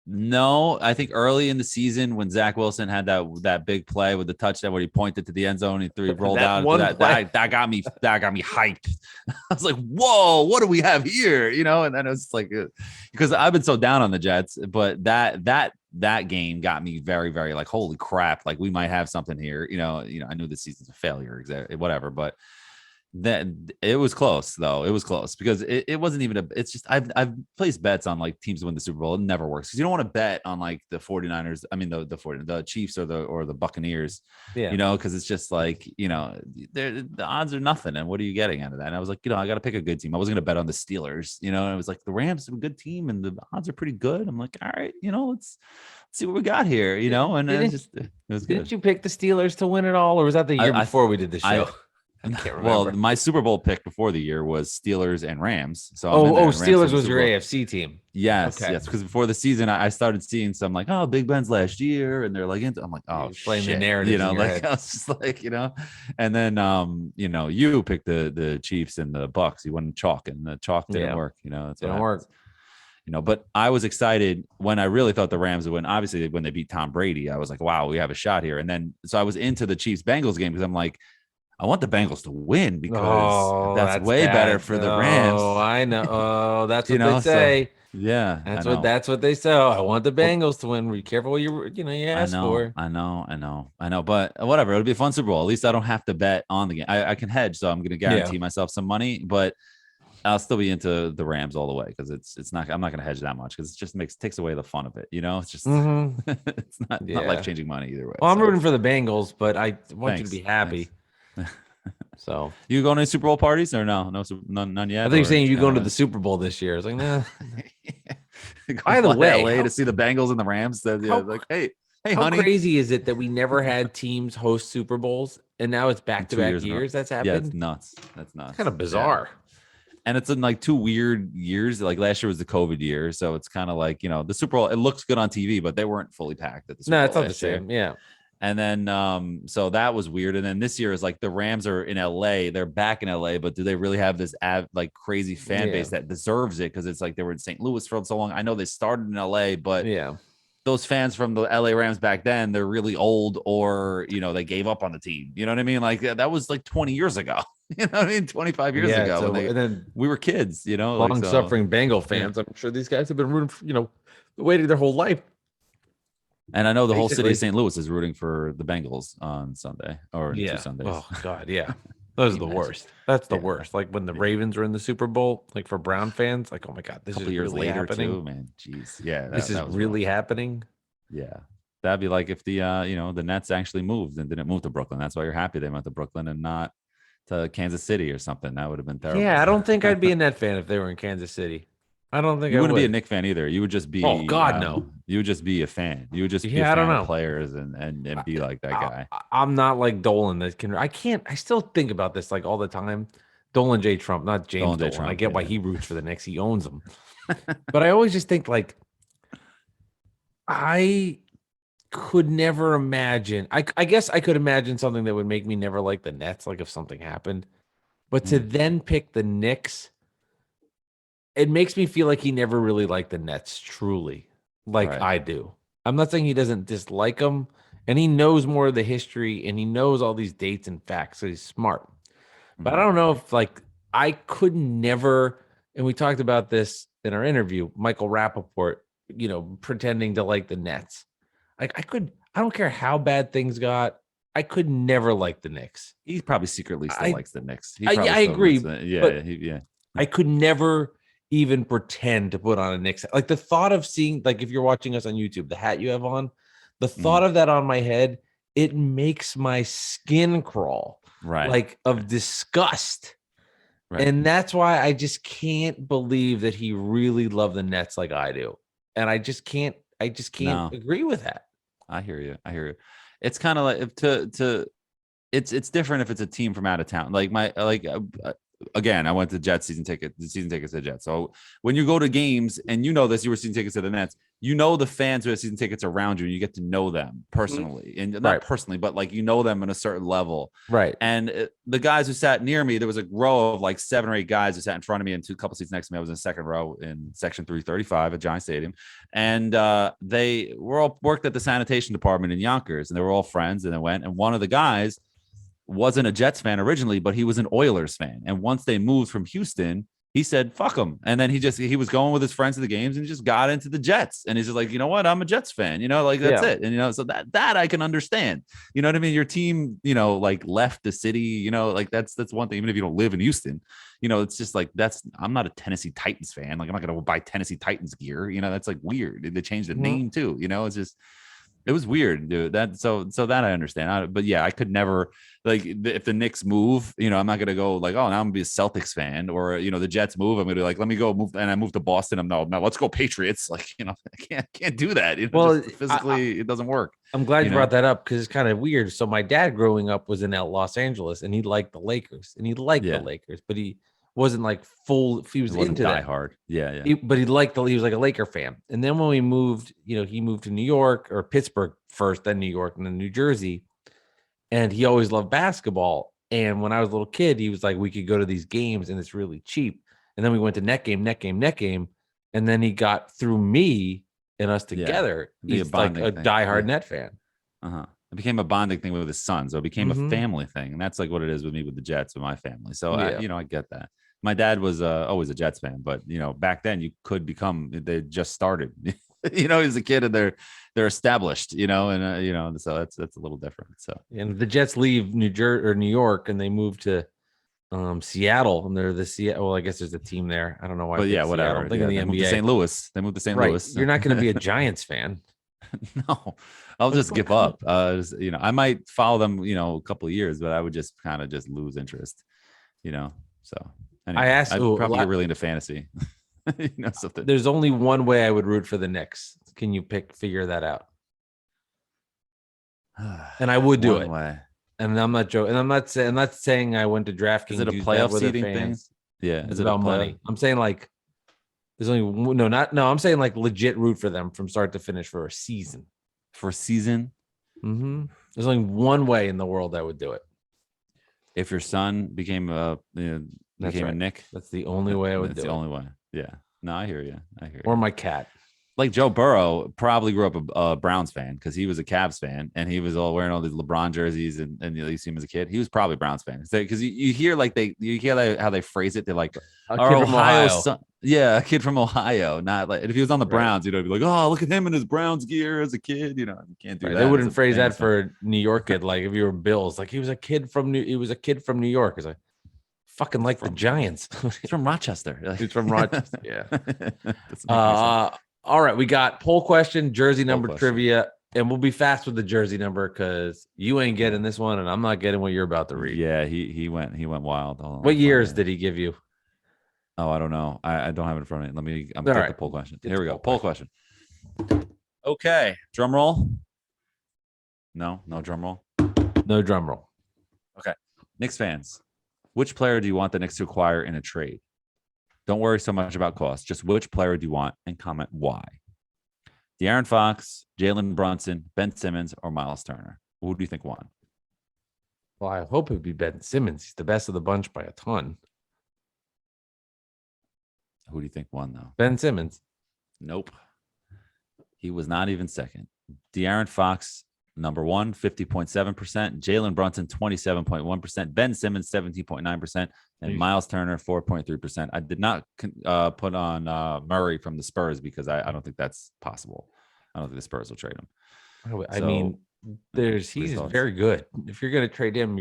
No, I think early in the season when Zach Wilson had that big play with the touchdown where he pointed to the end zone, he rolled out. That got me hyped. I was like, whoa, what do we have here? And then it was like, because I've been so down on the Jets, but that game got me very, very like, holy crap, like we might have something here. I knew the season's a failure, whatever, but that it was close though. It was close because it wasn't even it's just I've placed bets on like teams to win the Super Bowl. It never works because you don't want to bet on like the 49ers. I mean the Chiefs or the Buccaneers. Because it's just like the odds are nothing. And what are you getting out of that? And I was like, I got to pick a good team. I wasn't going to bet on the Steelers. And it was like the Rams are a good team and the odds are pretty good. I'm like, all right, let's see what we got here. And it was good. Didn't you pick the Steelers to win it all, or was that the year before we did the show? I can't remember. Well, my Super Bowl pick before the year was Steelers and Rams. So Steelers was your AFC team. Yes, yes. Because before the season, I started seeing some like, oh, Big Ben's last year, and they're like, I'm like, oh, playing the narrative, I was just like, and then you picked the Chiefs and the Bucks. You went chalk, and the chalk didn't work. It didn't work. But I was excited when I really thought the Rams would win. Obviously, when they beat Tom Brady, I was like, wow, we have a shot here. And then so I was into the Chiefs Bengals game because I'm like, I want the Bengals to win because that's way better for the Rams. Oh, I know. Oh, that's what they say. So, yeah, that's what they say. I want the Bengals to win. Be careful what you ask for. I know. But whatever, it'll be a fun Super Bowl. At least I don't have to bet on the game. I can hedge, so I'm going to guarantee myself some money. But I'll still be into the Rams all the way because it's not. I'm not going to hedge that much because it just takes away the fun of it. It's just it's not life-changing money either way. Well, I'm rooting for the Bengals, but I want you to be happy. So you going to Super Bowl parties or none yet? I think you're saying you going to the Super Bowl this year. I was like, nah. By the way, LA to see the Bengals and the Rams. Hey, how honey. Crazy is it that we never had teams host Super Bowls and now it's back-to-back years that's happened? Yeah, it's nuts. That's nuts. It's kind of bizarre. Yeah. And it's in like 2 weird years. Like last year was the COVID year, so it's kind of like the Super Bowl. It looks good on TV, but they weren't fully packed at the Super Bowl. No, it's not the same. Yeah. And then, so that was weird. And then this year is like the Rams are in LA. They're back in LA, but do they really have this like crazy fan base that deserves it? Because it's like they were in St. Louis for so long. I know they started in LA, but those fans from the LA Rams back then, they're really old or, they gave up on the team. You know what I mean? Like that was like 20 years ago. You know what I mean? 25 years ago. So, and then we were kids, long-suffering Bengal fans. I'm sure these guys have been rooting for, waiting their whole life And I know the whole city Basically. of St. Louis is rooting for the Bengals on Sunday or Yeah. 2 Sundays. Oh God, yeah. Those are the worst. That's the worst. Like when the Ravens were in the Super Bowl, like for Brown fans, like, oh my God, this is years really later happening. too, man. Jeez. Yeah. This is that was really rough. happening. Yeah. That'd be like if the the Nets actually moved and didn't move to Brooklyn. That's why you're happy they went to Brooklyn and not to Kansas City or something. That would have been terrible. Yeah, I don't think I'd be a Net fan if they were in Kansas City. I don't think you I wouldn't would. be a Knicks fan either. You would just be. Oh God, no. You would just be a fan. You would just be a I don't fan know. of players and be like that guy. I'm not like Dolan that can. I still think about this like all the time. Dolan J. Trump, not James Dolan. Trump, I get why he roots for the Knicks. He owns them. But I always just think like I could never imagine. I guess I could imagine something that would make me never like the Nets, like if something happened. But to then pick the Knicks, it makes me feel like he never really liked the Nets, truly, like I do. I'm not saying he doesn't dislike them, and he knows more of the history, and he knows all these dates and facts, so he's smart. But I don't know if, like, I could never, and we talked about this in our interview, Michael Rappaport, pretending to like the Nets. Like, I don't care how bad things got, I could never like the Knicks. He probably secretly still likes the Knicks. I agree. Yeah. I could never even pretend to put on a Knicks. Like the thought of seeing, like if you're watching us on YouTube, the hat you have on, the thought of that on my head, it makes my skin crawl. Right. Like of disgust. Right. And that's why I just can't believe that he really loved the Nets like I do. And I just can't agree with that. I hear you. It's kind of like it's different if it's a team from out of town. Again, I went to Jets season tickets to the Jets. So when you go to games and you were season tickets to the Nets, the fans who have season tickets around you, and you get to know them personally, and not personally, but like them in a certain level. Right. And the guys who sat near me, there was a row of like 7 or 8 guys who sat in front of me, and a couple seats next to me. I was in the second row in section 335 at Giant Stadium, and they were all worked at the sanitation department in Yonkers, and they were all friends. And they went, and one of the guys wasn't a Jets fan originally, but he was an Oilers fan. And once they moved from Houston, he said, fuck him. And then he was going with his friends to the games and just got into the Jets. And he's just like, you know what? I'm a Jets fan, that's it. And, so that I can understand, you know what I mean? Your team, like left the city, like that's one thing, even if you don't live in Houston, it's just like, I'm not a Tennessee Titans fan. Like I'm not going to buy Tennessee Titans gear. That's like weird. They changed the name too, it's just, it was weird, dude. So that I understand. But yeah, I could never, like, if the Knicks move, I'm not gonna go like, oh, now I'm gonna be a Celtics fan, or the Jets move, I'm gonna be like, let me go move, and I move to Boston. I'm no, let's go Patriots. Like, I can't do that. Well, physically, it doesn't work. I'm glad you brought that up because it's kind of weird. So my dad growing up was in Los Angeles, and he liked the Lakers, the Lakers, but he wasn't like full. He was into die that hard. Yeah. But he liked he was like a Laker fan. And then when we moved, he moved to New York or Pittsburgh first, then New York, and then New Jersey. And he always loved basketball. And when I was a little kid, he was like, we could go to these games and it's really cheap. And then we went to net game. And then he got through me and us together. He's like a diehard Net fan. It became a bonding thing with his son. So it became a family thing. And that's like what it is with me with the Jets, with my family. So I get that. My dad was always a Jets fan, but back then you could become, they just started, he was a kid and they're established, and so that's a little different. So, and the Jets leave New York and they move to Seattle, and they're the Seattle. Well, I guess there's a team there. I don't know why. But yeah, whatever. I'm thinking the NBA. Moved to St. Louis. They moved to St. Louis. You're not going to be a Giants fan. No, I'll just give up. I might follow them, a couple of years, but I would just kind of just lose interest, So anyway, I'd probably get really into fantasy. Something. There's only one way I would root for the Knicks. Can you figure that out? And I would do it. Way. And I'm not joking. And I'm not saying I went to DraftKings. Is it a playoff seeding thing? Yeah. It's about money. I'm saying like there's only I'm saying like legit root for them from start to finish for a season. For a season? Mm-hmm. There's only one way in the world I would do it. If your son became a Knick. That's the only way I would do it. That's the only way. Yeah. No, I hear you. Or my cat. Like Joe Burrow probably grew up a Browns fan because he was a Cavs fan and he was all wearing all these LeBron jerseys and you see him as a kid. He was probably a Browns fan because you hear how they phrase it. They're like, our Ohio son. Yeah, a kid from Ohio. Not like if he was on the Browns, you'd be like, oh, look at him in his Browns gear as a kid. You can't do that. They wouldn't phrase that for a New York kid. Like if you were Bills, like he was a kid from New York. It's like fucking like the Giants. He's from Rochester. He's from Rochester. Yeah. All right, we got poll question, jersey number trivia, and we'll be fast with the jersey number because you ain't getting this one, and I'm not getting what you're about to read. Yeah, he went wild. What years did he give you? Oh, I don't know. I don't have it in front of me. I'm All right. the poll question. Here we go. Poll question. Okay. Drum roll. No drum roll. No drum roll. Okay. Knicks fans, which player do you want the Knicks to acquire in a trade? Don't worry so much about cost. Just which player do you want and comment why. De'Aaron Fox, Jalen Brunson, Ben Simmons, or Miles Turner? Who do you think won? Well, I hope it would be Ben Simmons. He's the best of the bunch by a ton. Who do you think won, though? Ben Simmons. Nope. He was not even second. De'Aaron Fox, number one, 50.7%. Jalen Brunson, 27.1%. Ben Simmons, 17.9%. And Miles Turner, 4.3%. I did not put on Murray from the Spurs because I don't think that's possible. I don't think the Spurs will trade him. I mean, he's very good. If you're going to trade him,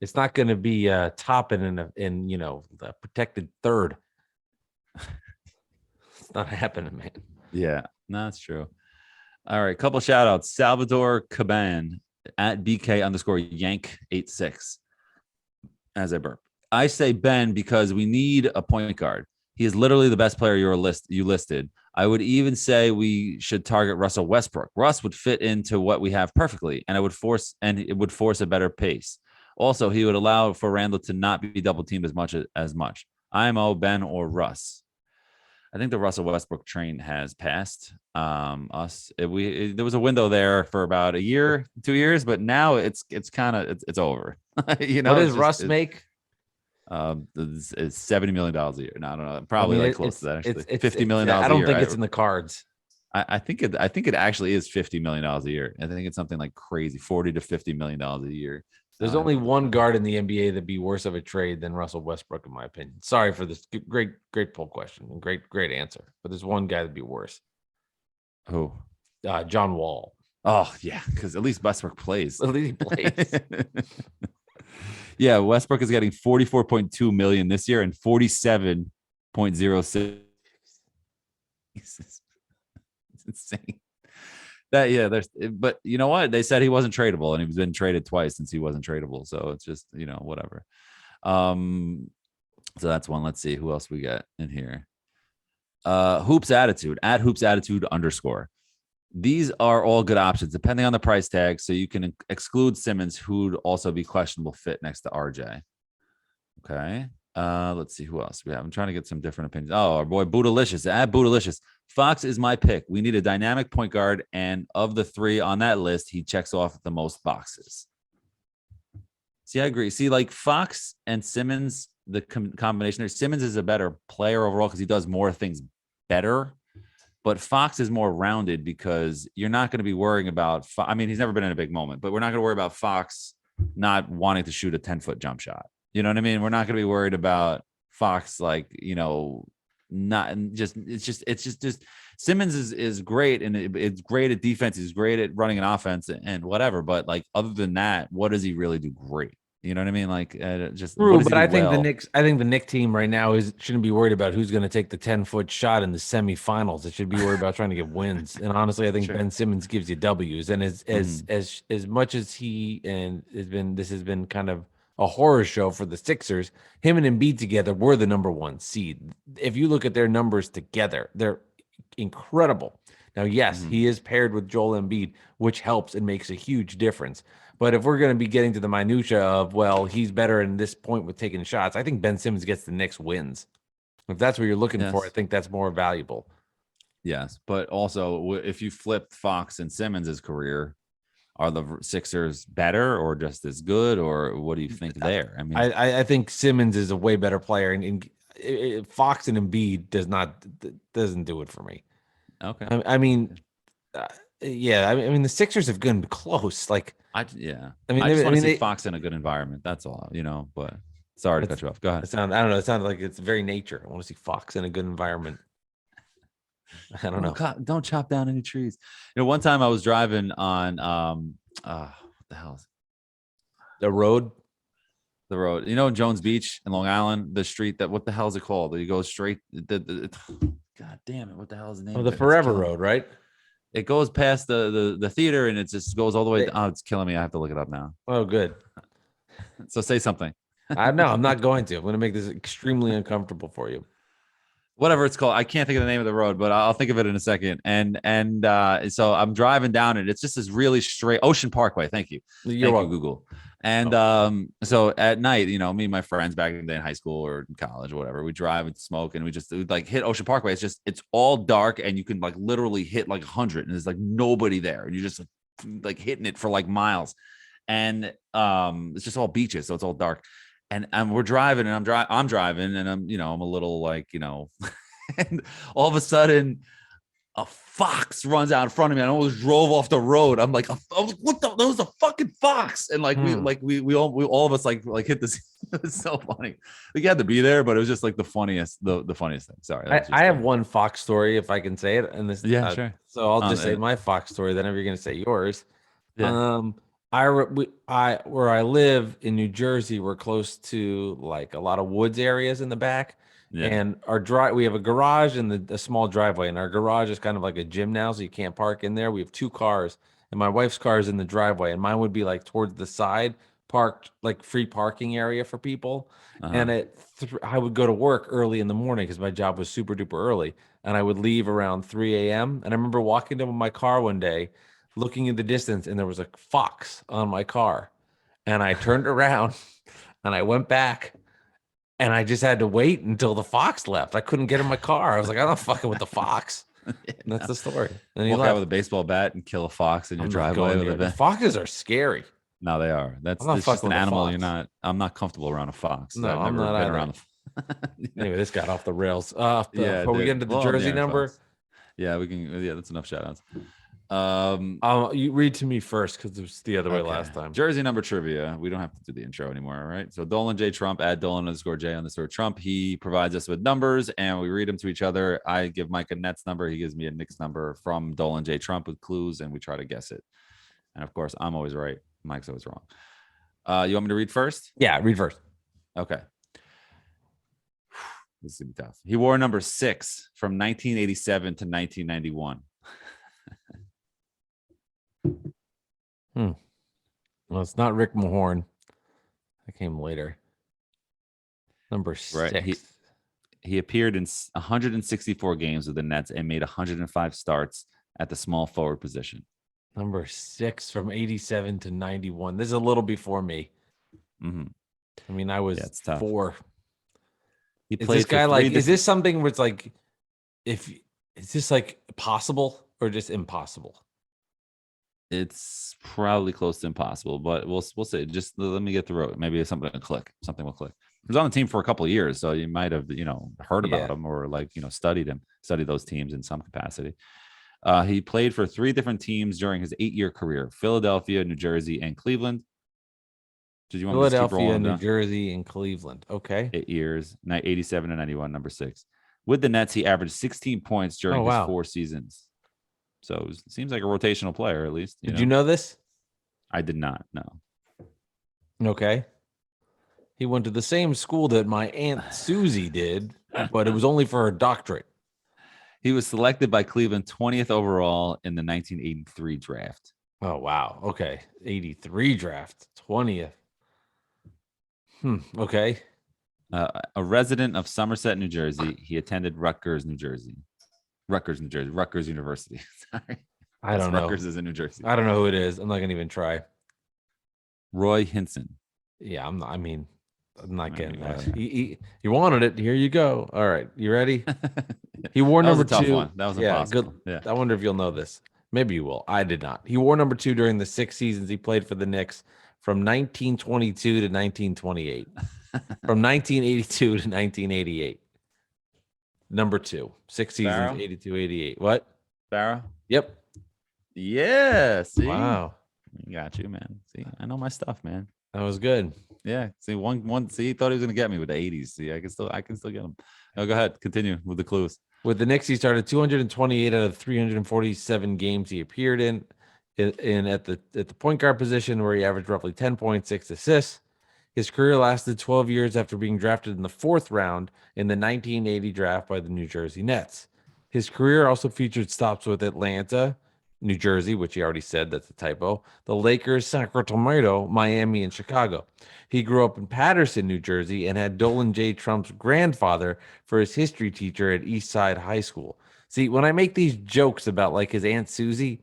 it's not going to be Toppin in the protected third. It's not happening, man. Yeah, no, that's true. All right, couple shout outs. Salvador Caban at BK_Yank86 as I burp. I say Ben because we need a point guard. He is literally the best player you listed. I would even say we should target Russell Westbrook. Russ would fit into what we have perfectly, and it would force a better pace. Also, he would allow for Randle to not be double teamed as much. IMO, Ben, or Russ. I think the Russell Westbrook train has passed us. There was a window there for about a year, 2 years, but now it's over. What does Russ make? It's $70 million a year. No, I don't know. Probably close to that. Actually, it's $50 million. I don't think it's in the cards. I think it actually is $50 million a year. I think it's something like crazy, $40 to $50 million a year. There's only one guard in the NBA that'd be worse of a trade than Russell Westbrook, in my opinion. Sorry for this great poll question and great answer, but there's one guy that'd be worse. Who? John Wall. Oh yeah, because at least Westbrook plays. At least he plays. Yeah, Westbrook is getting $44.2 million this year and $47.06. It's insane. But you know what? They said he wasn't tradable, and he's been traded twice since he wasn't tradable. So it's just, whatever. So that's one. Let's see who else we got in here. Hoops Attitude at Hoops Attitude _. These are all good options depending on the price tag. So you can exclude Simmons, who'd also be questionable fit next to RJ. Okay. Let's see who else we have. I'm trying to get some different opinions. Oh, our boy Boodalicious at Boodalicious. Fox is my pick. We need a dynamic point guard, and of the three on that list, he checks off the most boxes. See, I agree. See, like Fox and Simmons, the combination there. Simmons is a better player overall because he does more things better, but Fox is more rounded because you're not going to be worrying about. I mean, he's never been in a big moment, but we're not going to worry about Fox not wanting to shoot a 10-foot jump shot. You know what I mean? We're not going to be worried about Fox, not just, it's just Simmons is great. And it's great at defense. He's great at running an offense and whatever. But other than that, what does he really do great? You know what I mean? Just true, but I think the Knicks team right now shouldn't be worried about who's going to take the 10-foot shot in the semifinals. It should be worried about trying to get wins. And honestly, I think Ben Simmons gives you W's. And as much as this has been kind of a horror show for the Sixers, him and Embiid together were the number one seed. If you look at their numbers together, they're incredible. Now, yes, he is paired with Joel Embiid, which helps and makes a huge difference. But if we're going to be getting to the minutia of, well, he's better in this point with taking shots, I think Ben Simmons gets the Knicks wins. If that's what you're looking for, I think that's more valuable. Yes, but also if you flip Fox and Simmons' career, are the Sixers better or just as good, or what do you think there? I mean, I think Simmons is a way better player, and Fox and Embiid doesn't do it for me. Okay. I mean, the Sixers have been close. I just want to see Fox in a good environment. That's all, but Sorry to cut you off. Go ahead. I don't know. It sounds like it's very nature. I want to see fox in a good environment. I don't know. Don't chop down any trees. One time I was driving on what the hell is The road. the road? Jones Beach in Long Island, the street what the hell is it called? You go straight. God damn it! What the hell is the name? Oh, of the it? Forever Road, right? It goes past the theater and it just goes all the way. Oh, it's killing me. I have to look it up now. Oh, good. So say something. I'm not going to. I'm going to make this extremely uncomfortable for you. Whatever it's called. I can't think of the name of the road, but I'll think of it in a second. And so I'm driving down it. It's just this really straight Ocean Parkway. Thank you. Thank you, Google. And so at night, me and my friends back in the day in high school or in college or whatever, we drive and smoke and we'd like hit Ocean Parkway. It's all dark and you can like literally hit like 100 and there's like nobody there. And you're just like hitting it for like miles. And it's just all beaches. So it's all dark. And we're driving and I'm driving and I'm a little like, and all of a sudden a fox runs out in front of me. I almost drove off the road. I'm like, what that was a fucking fox. And like, we all of us like hit this. It's so funny. We had to be there, but it was just like the funniest thing. Sorry. I have one fox story if I can say it. And this, sure. So I'll just say my fox story. Then you're going to say yours. Yeah. Where I live in New Jersey, we're close to like a lot of woods areas in the back. Yeah. And we have a garage and a small driveway, and our garage is kind of like a gym now, so you can't park in there. We have two cars, and my wife's car is in the driveway, and mine would be like towards the side, parked like free parking area for people. And I would go to work early in the morning because my job was super duper early, and I would leave around 3 a.m. And I remember walking to my car one day, looking in the distance, and there was a fox on my car, and I turned around, and I went back. And I just had to wait until the fox left. I couldn't get in my car. I was like, I'm not fucking with the fox. And that's the story. And he walk out with a baseball bat and kill a fox in your driveway. Foxes are scary. No, they are. That's just an animal. I'm not comfortable around a fox. No, I'm not been around. Anyway, this got off the rails. Before we get into the jersey number. Fox. Yeah, we can. Yeah, that's enough shout outs. You read to me first because it was the other way last time. Jersey number trivia. We don't have to do the intro anymore. All right. So Dolan J Trump at Dolan_J_Trump. He provides us with numbers and we read them to each other. I give Mike a Nets number. He gives me a Knicks number from Dolan J Trump with clues, and we try to guess it. And of course, I'm always right. Mike's always wrong. You want me to read first? Yeah, read first. Okay. This is gonna be tough. He wore number 6 from 1987 to 1991. Well, it's not Rick Mahorn. That came later. Number 6. Right. He appeared in 164 games with the Nets and made 105 starts at the small forward position. Number 6 from 87 to 91. This is a little before me. Mm-hmm. I mean, I was 4. He is this guy like? Is this something where it's like, is this like possible or just impossible? It's probably close to impossible, but we'll see. Just let me get through it. Maybe something will click. Something will click. He was on the team for a couple of years, so you might have heard about him or studied those teams in some capacity. He played for 3 different teams during his 8-year career: Philadelphia, New Jersey, and Cleveland. Did you want Philadelphia, New Jersey, and Cleveland? Okay, 8 years, 87 and 91. Number 6 with the Nets, he averaged 16 points during his 4 seasons. So it seems like a rotational player, at least. Did you know this? I did not. No. Okay. He went to the same school that my Aunt Susie did, but it was only for her doctorate. He was selected by Cleveland 20th overall in the 1983 draft. Oh, wow. Okay. 83 draft, 20th. Okay. A resident of Somerset, New Jersey, he attended Rutgers University. Sorry. I don't know. Rutgers is in New Jersey. I don't know who it is. I'm not going to even try. Roy Hinson. Yeah, I'm not getting that. You wanted it. Here you go. All right. You ready? He wore number 2. That was impossible. Good. Yeah. I wonder if you'll know this. Maybe you will. I did not. He wore number 2 during the 6 seasons he played for the Knicks from 1922 to 1928. From 1982 to 1988. Number 2, 6 seasons, Barrow? 82, 88. What? Barrow? Yep. Yeah. See? Wow. Got you, man. See, I know my stuff, man. That was good. Yeah. See, one. See, he thought he was gonna get me with the 80s. See, I can still get him. No, go ahead. Continue with the clues. With the Knicks, he started 228 out of 347 games he appeared in at the point guard position, where he averaged roughly 10.6 assists. His career lasted 12 years after being drafted in the 4th round in the 1980 draft by the New Jersey Nets. His career also featured stops with Atlanta, New Jersey, which he already said, that's a typo, the Lakers, Sacramento, Miami, and Chicago. He grew up in Paterson, New Jersey, and had Dolan J. Trump's grandfather for his history teacher at East Side High School. See, when I make these jokes about like his Aunt Susie,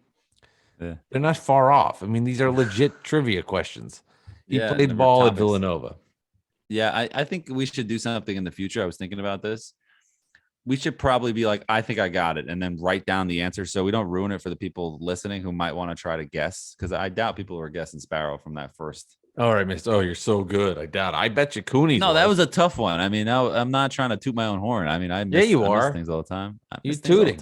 they're not far off. I mean, these are legit trivia questions. He played ball at Villanova. Yeah, I think we should do something in the future. I was thinking about this. We should probably be like, I think I got it, and then write down the answer so we don't ruin it for the people listening who might want to try to guess. Because I doubt people were guessing Sparrow from that first. All right, Miss. Oh, you're so good. I doubt. I bet you Cooney. No, that was a tough one. I mean, I'm not trying to toot my own horn. I mean, I miss things all the time. You're tooting.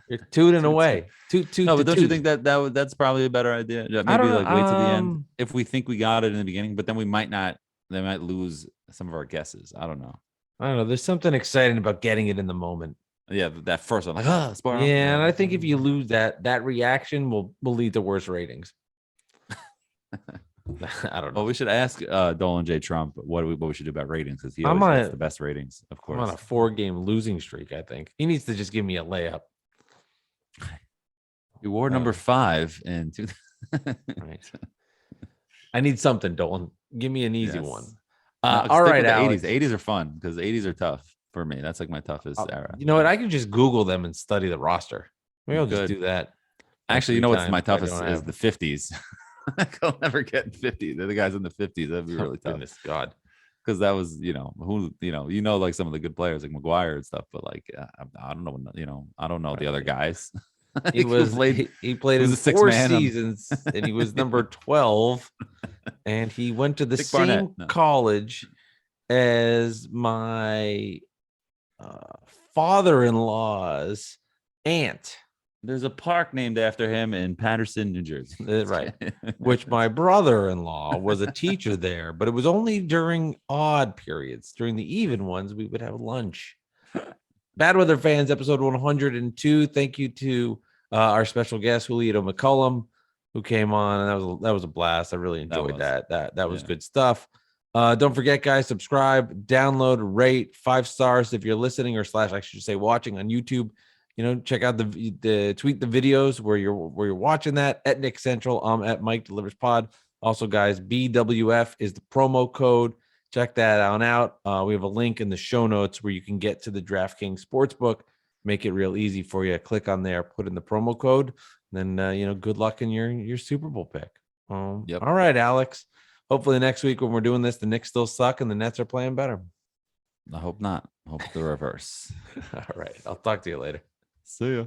You're tooting away. Toot. No, but don't you think that's probably a better idea? Maybe like wait to the end if we think we got it in the beginning, but then we might not. They might lose some of our guesses. I don't know. There's something exciting about getting it in the moment. Yeah, that first one, like Sparrow. Yeah, and I think if you lose that reaction will lead to worse ratings. I don't know. Well, we should ask Dolan J. Trump what we should do about ratings, because he always gets the best ratings, of course. I'm on a 4-game losing streak, I think. He needs to just give me a layup. You wore number 5 in 2000. Right. I need something, Dolan. Give me an easy one. All right, Alex. 80s are fun because 80s are tough for me. That's like my toughest era. You know what? I can just Google them and study the roster. Maybe I'll just do that. Actually, you know what's my toughest is the 50s. I'll never get 50. They're the guys in the 50s. That'd be really tough. Goodness God. Because that was, like some of the good players like McGuire and stuff, but like I don't know, I don't know the other guys. He played in 4 seasons, and he was number 12, and he went to the same college as my father-in-law's aunt. There's a park named after him in Paterson, New Jersey. Right. Which my brother-in-law was a teacher there, but it was only during odd periods. During the even ones, we would have lunch. Bad Weather Fans, episode 102. Thank you to our special guest, Julito McCullum, who came on, and that was a blast. I really enjoyed that. That was good stuff. Don't forget, guys, subscribe, download, rate 5 stars if you're listening, or / I should say watching on YouTube. Check out the tweet the videos where you're watching that at Nick Central. At Mike Delivers Pod. Also, guys, BWF is the promo code. Check that out. We have a link in the show notes where you can get to the DraftKings Sportsbook. Make it real easy for you. Click on there, put in the promo code, and then good luck in your Super Bowl pick. Yep. All right, Alex. Hopefully next week when we're doing this, the Knicks still suck and the Nets are playing better. I hope not. I hope the reverse. All right. I'll talk to you later. See ya.